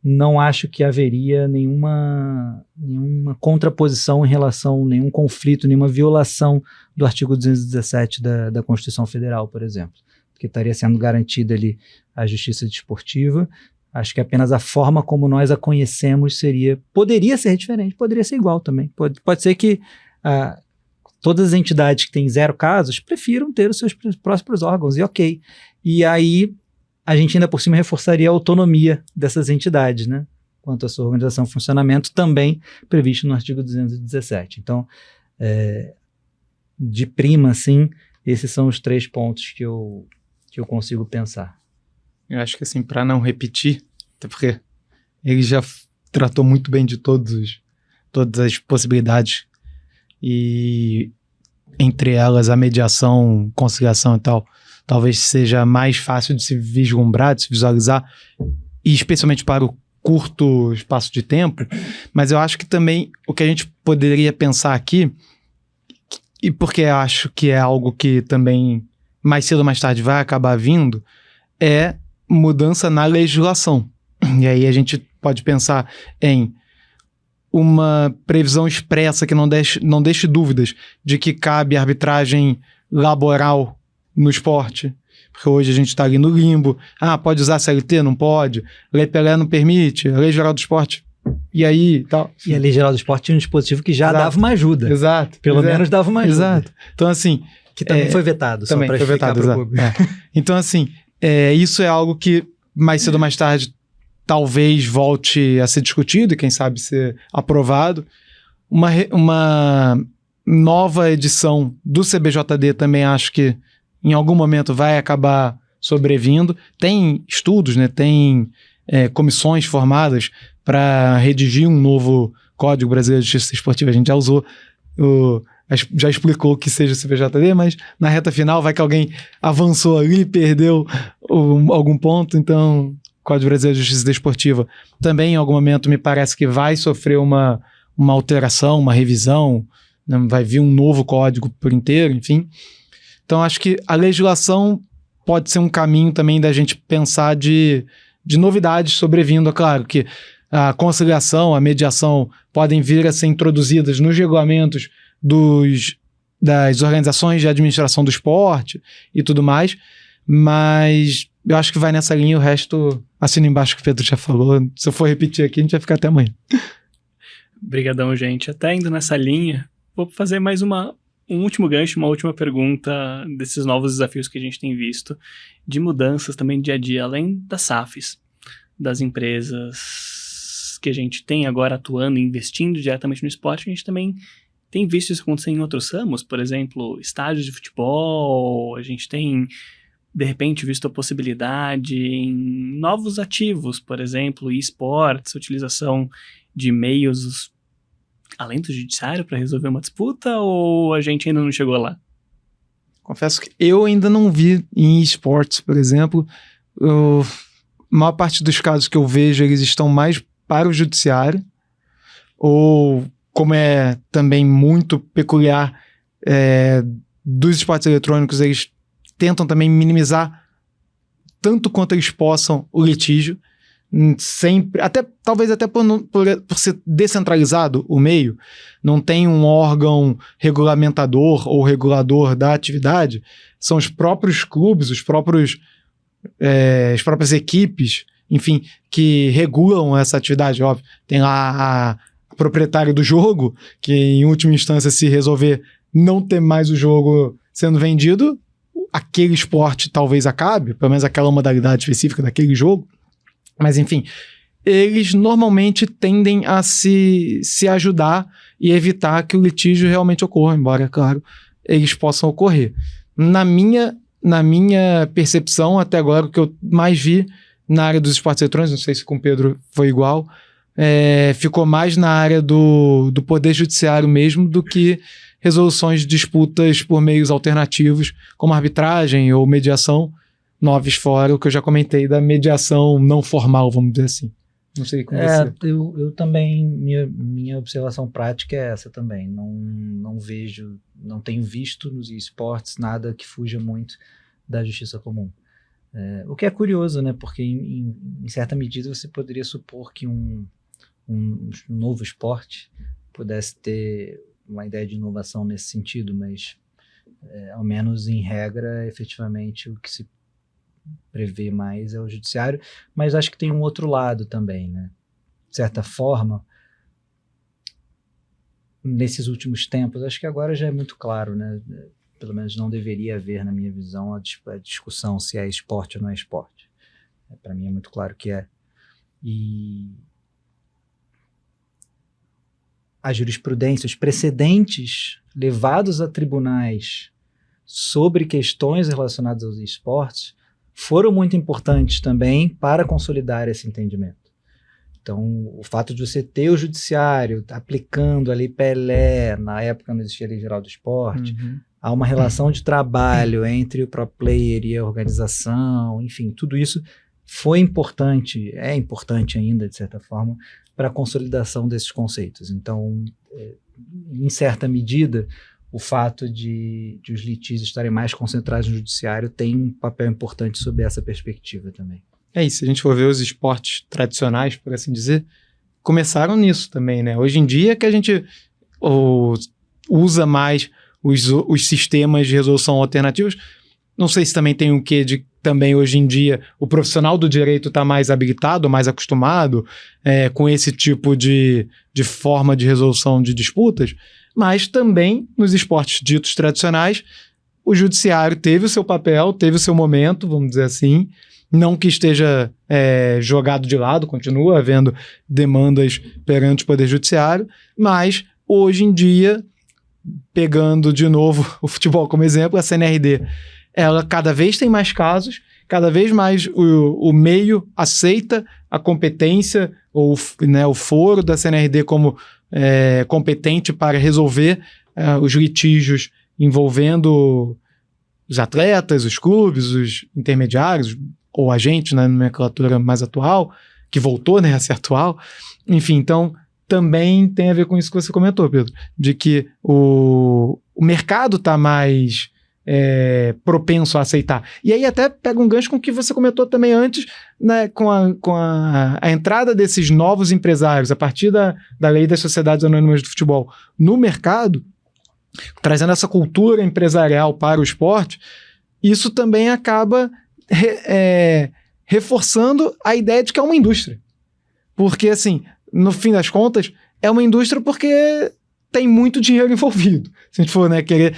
não acho que haveria nenhuma contraposição em relação, nenhum conflito, nenhuma violação do artigo 217 da Constituição Federal, por exemplo, porque estaria sendo garantida ali a justiça desportiva. Acho que apenas a forma como nós a conhecemos poderia ser diferente, poderia ser igual também. Pode ser que todas as entidades que têm 0 casos prefiram ter os seus próprios órgãos, e ok. E aí a gente ainda por cima reforçaria a autonomia dessas entidades, né? Quanto à sua organização e funcionamento, também previsto no artigo 217. Então, de prima, assim, esses são os 3 pontos que eu consigo pensar. Eu acho que, assim, para não repetir, até porque ele já tratou muito bem de todas as possibilidades, e entre elas a mediação, conciliação e tal, talvez seja mais fácil de se vislumbrar, de se visualizar, e especialmente para o curto espaço de tempo. Mas eu acho que também o que a gente poderia pensar aqui, e porque eu acho que é algo que também mais cedo ou mais tarde vai acabar vindo, é mudança na legislação. E aí a gente pode pensar em uma previsão expressa que não deixe dúvidas de que cabe arbitragem laboral no esporte, porque hoje a gente está ali no limbo. Pode usar CLT? Não pode. Lei Pelé não permite. A Lei Geral do Esporte, e aí? Tal. E a Lei Geral do Esporte tinha um dispositivo que já dava uma ajuda. Exato. Pelo menos dava uma ajuda. Exato. Então, assim... Que também foi vetado, também só para explicar para o público. Então, assim, isso é algo que mais cedo ou mais tarde talvez volte a ser discutido e quem sabe ser aprovado. Uma nova edição do CBJD também acho que em algum momento vai acabar sobrevindo. Tem estudos, né? Tem comissões formadas para redigir um novo Código Brasileiro de Justiça Esportiva. A gente já usou já explicou o que seja o CBJD, mas na reta final vai que alguém avançou ali e perdeu algum ponto. Então, Código Brasileiro de Justiça Desportiva também em algum momento me parece que vai sofrer uma alteração, uma revisão, né? Vai vir um novo código por inteiro, enfim. Então acho que a legislação pode ser um caminho também da gente pensar de novidades sobrevindo. É claro que a conciliação, a mediação podem vir a ser introduzidas nos regulamentos das organizações de administração do esporte e tudo mais, mas eu acho que vai nessa linha. O resto assina embaixo o que o Pedro já falou. Se eu for repetir aqui, a gente vai ficar até amanhã. Obrigadão, gente. Até indo nessa linha, vou fazer mais um último gancho, uma última pergunta desses novos desafios que a gente tem visto, de mudanças também dia a dia, além das SAFs, das empresas que a gente tem agora atuando, investindo diretamente no esporte. A gente também tem visto isso acontecer em outros ramos, por exemplo, estádios de futebol. A gente tem, de repente, visto a possibilidade em novos ativos, por exemplo, esportes, utilização de meios além do judiciário para resolver uma disputa, ou a gente ainda não chegou lá? Confesso que eu ainda não vi em esportes, por exemplo. A maior parte dos casos que eu vejo, eles estão mais para o judiciário, ou, como é também muito peculiar dos esportes eletrônicos, eles tentam também minimizar tanto quanto eles possam o litígio, sempre, talvez até por ser descentralizado o meio, não tem um órgão regulamentador ou regulador da atividade. São os próprios clubes, as próprias equipes, enfim, que regulam essa atividade. Óbvio, tem lá proprietário do jogo, que em última instância, se resolver não ter mais o jogo sendo vendido, aquele esporte talvez acabe, pelo menos aquela modalidade específica daquele jogo. Mas enfim, eles normalmente tendem a se ajudar e evitar que o litígio realmente ocorra, embora, claro, eles possam ocorrer. Na minha percepção, até agora, o que eu mais vi na área dos esportes eletrônicos, não sei se com o Pedro foi igual, ficou mais na área do poder judiciário mesmo do que resoluções de disputas por meios alternativos, como arbitragem ou mediação, noves fora o que eu já comentei da mediação não formal, vamos dizer assim. Não sei com você. Eu também, minha observação prática é essa também. Não tenho visto nos esportes nada que fuja muito da justiça comum. O que é curioso, né? Porque em certa medida você poderia supor que um novo esporte pudesse ter uma ideia de inovação nesse sentido, mas ao menos em regra, efetivamente, o que se prevê mais é o judiciário, mas acho que tem um outro lado também, né? De certa forma, nesses últimos tempos, acho que agora já é muito claro, né? Pelo menos não deveria haver, na minha visão, a discussão se é esporte ou não é esporte. Para mim é muito claro que é. E a jurisprudência, os precedentes levados a tribunais sobre questões relacionadas aos esportes foram muito importantes também para consolidar esse entendimento. Então, o fato de você ter o judiciário aplicando a Lei Pelé, na época não existia a Lei Geral do Esporte, há uma relação de trabalho entre o pro player e a organização, enfim, tudo isso foi importante, é importante ainda, de certa forma, para a consolidação desses conceitos. Então, em certa medida, o fato de os litígios estarem mais concentrados no judiciário tem um papel importante sob essa perspectiva também. É isso, se a gente for ver os esportes tradicionais, por assim dizer, começaram nisso também, né? Hoje em dia que a gente usa mais os sistemas de resolução alternativos, não sei se também tem um quê de também hoje em dia o profissional do direito está mais habilitado, mais acostumado com esse tipo de forma de resolução de disputas, mas também nos esportes ditos tradicionais, o judiciário teve o seu papel, teve o seu momento, vamos dizer assim, não que esteja jogado de lado, continua havendo demandas perante o Poder Judiciário, mas hoje em dia, pegando de novo o futebol como exemplo, a CNRD, ela cada vez tem mais casos, cada vez mais o meio aceita a competência ou o foro da CNRD como competente para resolver os litígios envolvendo os atletas, os clubes, os intermediários, ou agentes na nomenclatura mais atual, que voltou, né, a ser atual. Enfim, então também tem a ver com isso que você comentou, Pedro, de que o mercado está mais propenso a aceitar. E aí até pega um gancho com o que você comentou também antes, né, com a entrada desses novos empresários, a partir da lei das sociedades anônimas do futebol no mercado, trazendo essa cultura empresarial para o esporte, isso também acaba reforçando a ideia de que é uma indústria. Porque, assim, no fim das contas, é uma indústria porque tem muito dinheiro envolvido. Se a gente for, né, querer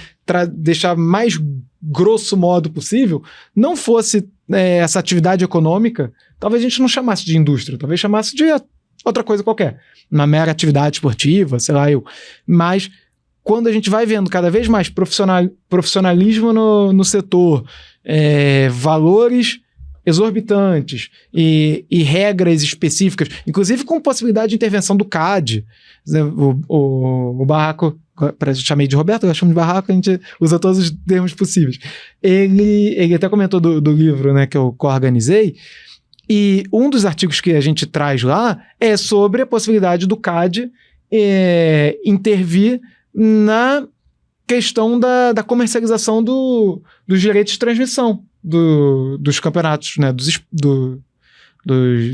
deixar mais grosso modo possível, não fosse essa atividade econômica, talvez a gente não chamasse de indústria, talvez chamasse de outra coisa qualquer, uma mera atividade esportiva, sei lá, mas quando a gente vai vendo cada vez mais profissionalismo no setor, valores exorbitantes e regras específicas, inclusive com possibilidade de intervenção do CAD, o Barraco, eu chamei de Roberto, eu chamo de Barraco, a gente usa todos os termos possíveis. Ele até comentou do livro, né, que eu coorganizei, e um dos artigos que a gente traz lá é sobre a possibilidade do CAD intervir na questão da comercialização dos direitos de transmissão dos campeonatos, né,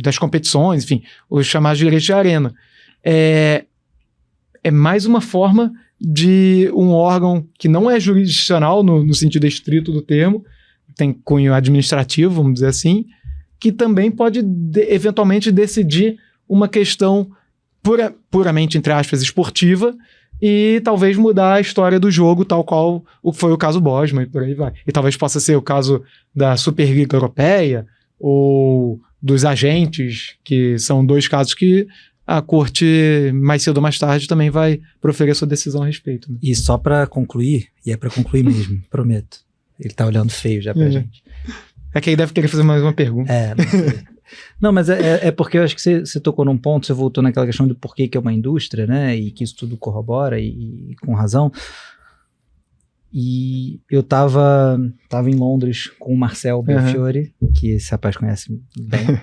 das competições, enfim, os chamados direitos de arena. É mais uma forma de um órgão que não é jurisdicional no sentido estrito do termo, tem cunho administrativo, vamos dizer assim, que também pode eventualmente decidir uma questão puramente, entre aspas, esportiva, e talvez mudar a história do jogo, tal qual foi o caso Bosman, e por aí vai. E talvez possa ser o caso da Superliga Europeia, ou dos agentes, que são 2 casos que a corte, mais cedo ou mais tarde, também vai proferir sua decisão a respeito. Né? E só para concluir, e é para concluir mesmo, prometo. Ele tá olhando feio já pra gente. É que ele deve querer fazer mais uma pergunta. Não sei. Não, mas é porque eu acho que você tocou num ponto, você voltou naquela questão do porquê que é uma indústria, né? E que isso tudo corrobora, e com razão. E eu tava em Londres com o Marcel Belfiore, que esse rapaz conhece bem.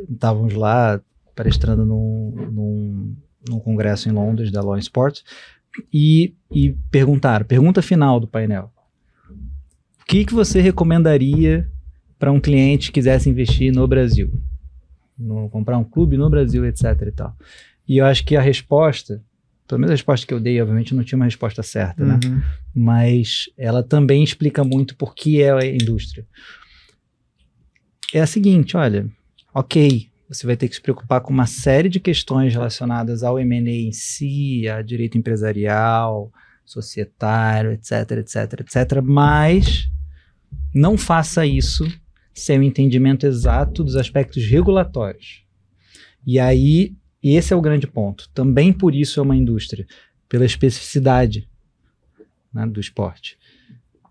Estávamos lá palestrando num congresso em Londres da Law Sports e perguntaram, pergunta final do painel: o que você recomendaria para um cliente que quisesse investir no Brasil? Comprar um clube no Brasil, etc. e tal. E eu acho que a resposta, pelo menos a resposta que eu dei, obviamente não tinha uma resposta certa, né? Mas ela também explica muito por que é a indústria. É a seguinte, olha, ok, você vai ter que se preocupar com uma série de questões relacionadas ao M&A em si, a direito empresarial, societário, etc, etc, etc, mas não faça isso sem o entendimento exato dos aspectos regulatórios. E aí, esse é o grande ponto. Também por isso é uma indústria, pela especificidade, né, do esporte.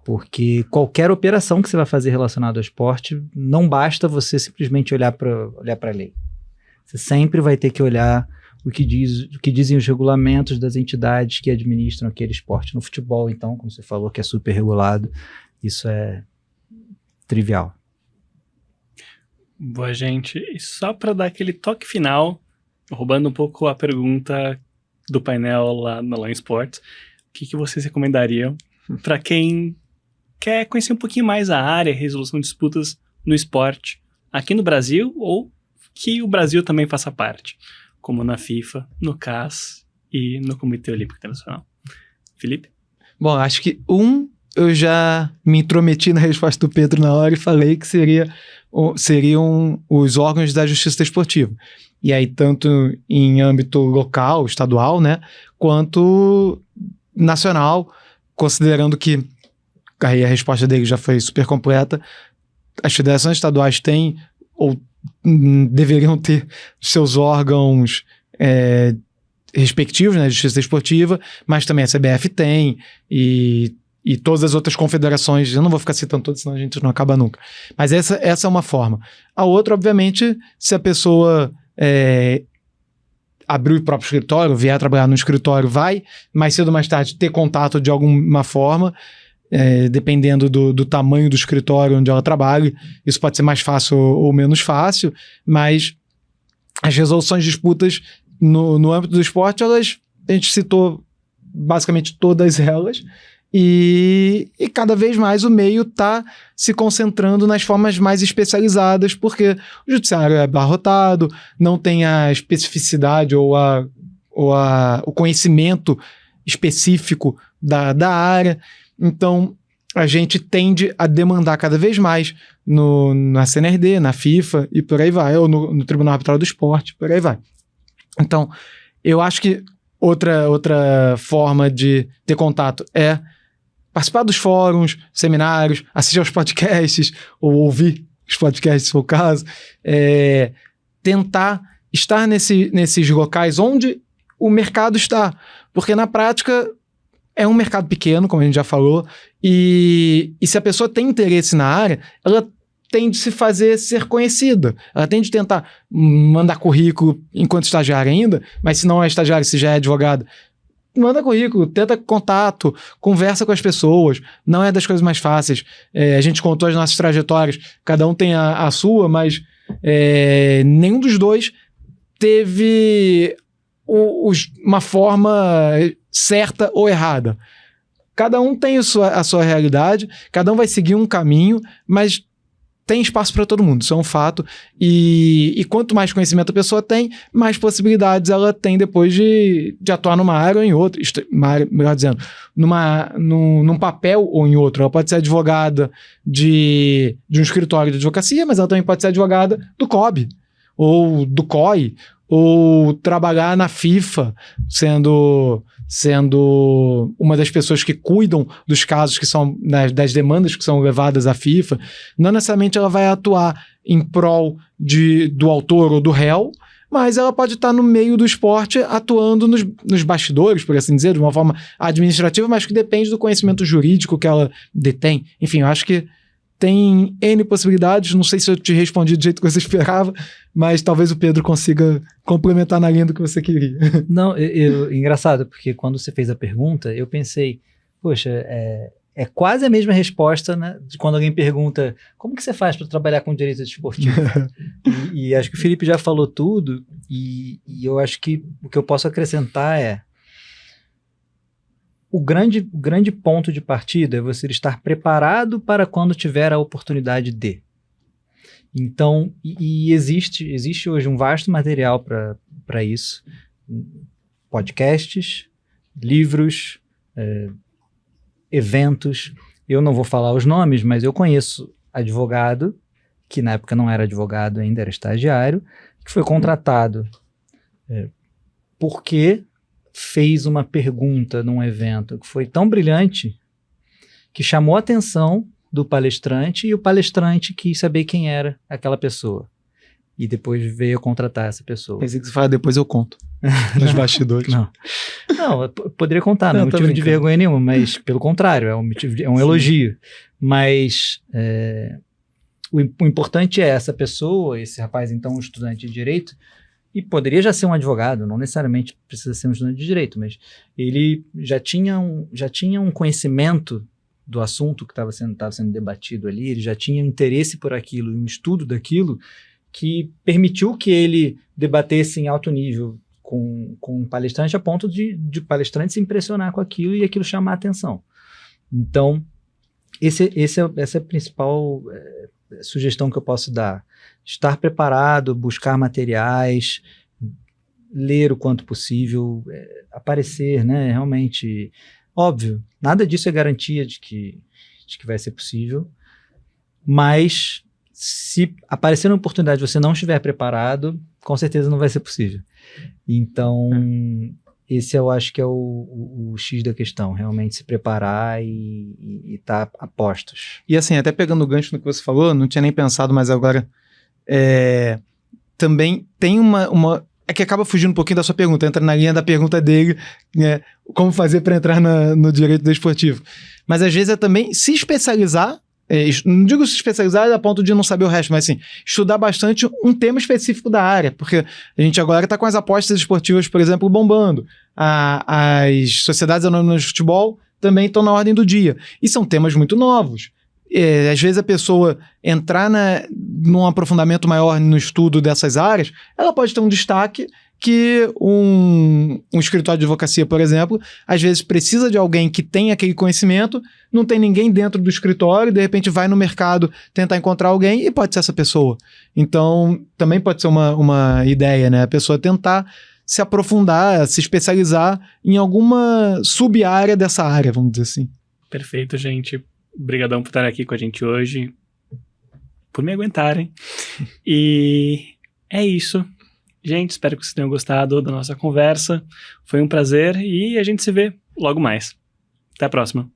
Porque qualquer operação que você vai fazer relacionada ao esporte, não basta você simplesmente olhar para a lei. Você sempre vai ter que olhar o que dizem os regulamentos das entidades que administram aquele esporte. No futebol, então, como você falou, que é super regulado, isso é trivial. Boa, gente. E só para dar aquele toque final, roubando um pouco a pergunta do painel lá na Law Sports, o que vocês recomendariam para quem quer conhecer um pouquinho mais a área, resolução de disputas no esporte, aqui no Brasil, ou que o Brasil também faça parte, como na FIFA, no CAS e no Comitê Olímpico Internacional? Felipe? Bom, acho que eu já me intrometi na resposta do Pedro na hora e falei que seriam os órgãos da justiça esportiva. E aí, tanto em âmbito local, estadual, né, quanto nacional, considerando que aí a resposta dele já foi super completa, as federações estaduais têm ou deveriam ter seus órgãos respectivos, né, justiça esportiva, mas também a CBF tem, e todas as outras confederações, eu não vou ficar citando todas, senão a gente não acaba nunca. Mas essa é uma forma. A outra, obviamente, se a pessoa abrir o próprio escritório, vier trabalhar no escritório, vai, mais cedo ou mais tarde, ter contato de alguma forma, dependendo do tamanho do escritório onde ela trabalha. Isso pode ser mais fácil ou menos fácil, mas as resoluções de disputas no âmbito do esporte, a gente citou basicamente todas elas, e cada vez mais o meio está se concentrando nas formas mais especializadas, porque o judiciário é abarrotado, não tem a especificidade ou o conhecimento específico da área. Então, a gente tende a demandar cada vez mais na CNRD, na FIFA e por aí vai, ou no Tribunal Arbitral do Esporte, por aí vai. Então, eu acho que outra forma de ter contato é participar dos fóruns, seminários, assistir aos podcasts, ou ouvir os podcasts, se for o caso, tentar estar nesses locais onde o mercado está, porque na prática é um mercado pequeno, como a gente já falou, e se a pessoa tem interesse na área, ela tem de se fazer ser conhecida. Ela tem de tentar mandar currículo enquanto estagiária ainda, mas se não é estagiária, se já é advogada, manda currículo, tenta contato, conversa com as pessoas. Não é das coisas mais fáceis. A gente contou as nossas trajetórias, cada um tem a sua, mas nenhum dos dois teve uma forma certa ou errada. Cada um tem a sua realidade, cada um vai seguir um caminho, mas tem espaço para todo mundo, isso é um fato. E quanto mais conhecimento a pessoa tem, mais possibilidades ela tem depois de atuar numa área ou em outra. Melhor dizendo, num papel ou em outro. Ela pode ser advogada de um escritório de advocacia, mas ela também pode ser advogada do COB, ou do COI, ou trabalhar na FIFA, sendo uma das pessoas que cuidam dos casos que são, das demandas que são levadas à FIFA, não necessariamente ela vai atuar em prol do autor ou do réu, mas ela pode estar no meio do esporte atuando nos bastidores, por assim dizer, de uma forma administrativa, mas que depende do conhecimento jurídico que ela detém. Enfim, eu acho que tem N possibilidades, não sei se eu te respondi do jeito que você esperava, mas talvez o Pedro consiga complementar na linha do que você queria. Não, engraçado, porque quando você fez a pergunta, eu pensei, poxa, é quase a mesma resposta, né, de quando alguém pergunta como que você faz para trabalhar com direito desportivo? e acho que o Felipe já falou tudo, e eu acho que o que eu posso acrescentar é o grande ponto de partida é você estar preparado para quando tiver a oportunidade de. Então, existe hoje um vasto material para isso. Podcasts, livros, eventos. Eu não vou falar os nomes, mas eu conheço advogado, que na época não era advogado ainda, era estagiário, que foi contratado porque fez uma pergunta num evento que foi tão brilhante que chamou a atenção do palestrante e o palestrante quis saber quem era aquela pessoa. E depois veio contratar essa pessoa. Pensei que você fala, depois eu conto. Nos bastidores. Não, eu poderia contar, não é motivo de vergonha nenhuma, mas pelo contrário, é um elogio. Mas o importante é essa pessoa, esse rapaz, então, um estudante de direito, e poderia já ser um advogado, não necessariamente precisa ser um estudante de direito, mas ele já tinha um conhecimento do assunto que estava sendo debatido ali, ele já tinha interesse por aquilo, um estudo daquilo, que permitiu que ele debatesse em alto nível com um palestrante a ponto de palestrante se impressionar com aquilo e aquilo chamar a atenção. Então, essa é a principal sugestão que eu posso dar. Estar preparado, buscar materiais, ler o quanto possível, aparecer, né? Realmente, óbvio, nada disso é garantia de que vai ser possível, mas se aparecer uma oportunidade e você não estiver preparado, com certeza não vai ser possível. Então, esse eu acho que é o X da questão, realmente se preparar e estar a postos. E assim, até pegando o gancho no que você falou, não tinha nem pensado, mas agora também tem uma é que acaba fugindo um pouquinho da sua pergunta, entra na linha da pergunta dele, né, como fazer para entrar no direito desportivo. Mas às vezes é também se especializar, não digo se especializar a ponto de não saber o resto, mas assim, estudar bastante um tema específico da área, porque a gente agora está com as apostas esportivas, por exemplo, bombando. As sociedades anônimas de futebol também estão na ordem do dia. E são temas muito novos. Às vezes a pessoa entrar num aprofundamento maior no estudo dessas áreas, ela pode ter um destaque que um escritório de advocacia, por exemplo, às vezes precisa de alguém que tenha aquele conhecimento, não tem ninguém dentro do escritório, de repente vai no mercado tentar encontrar alguém e pode ser essa pessoa. Então, também pode ser uma ideia, né? A pessoa tentar se aprofundar, se especializar em alguma sub-área dessa área, vamos dizer assim. Perfeito, gente. Obrigadão por estar aqui com a gente hoje, por me aguentarem. E é isso. Gente, espero que vocês tenham gostado da nossa conversa. Foi um prazer e a gente se vê logo mais. Até a próxima.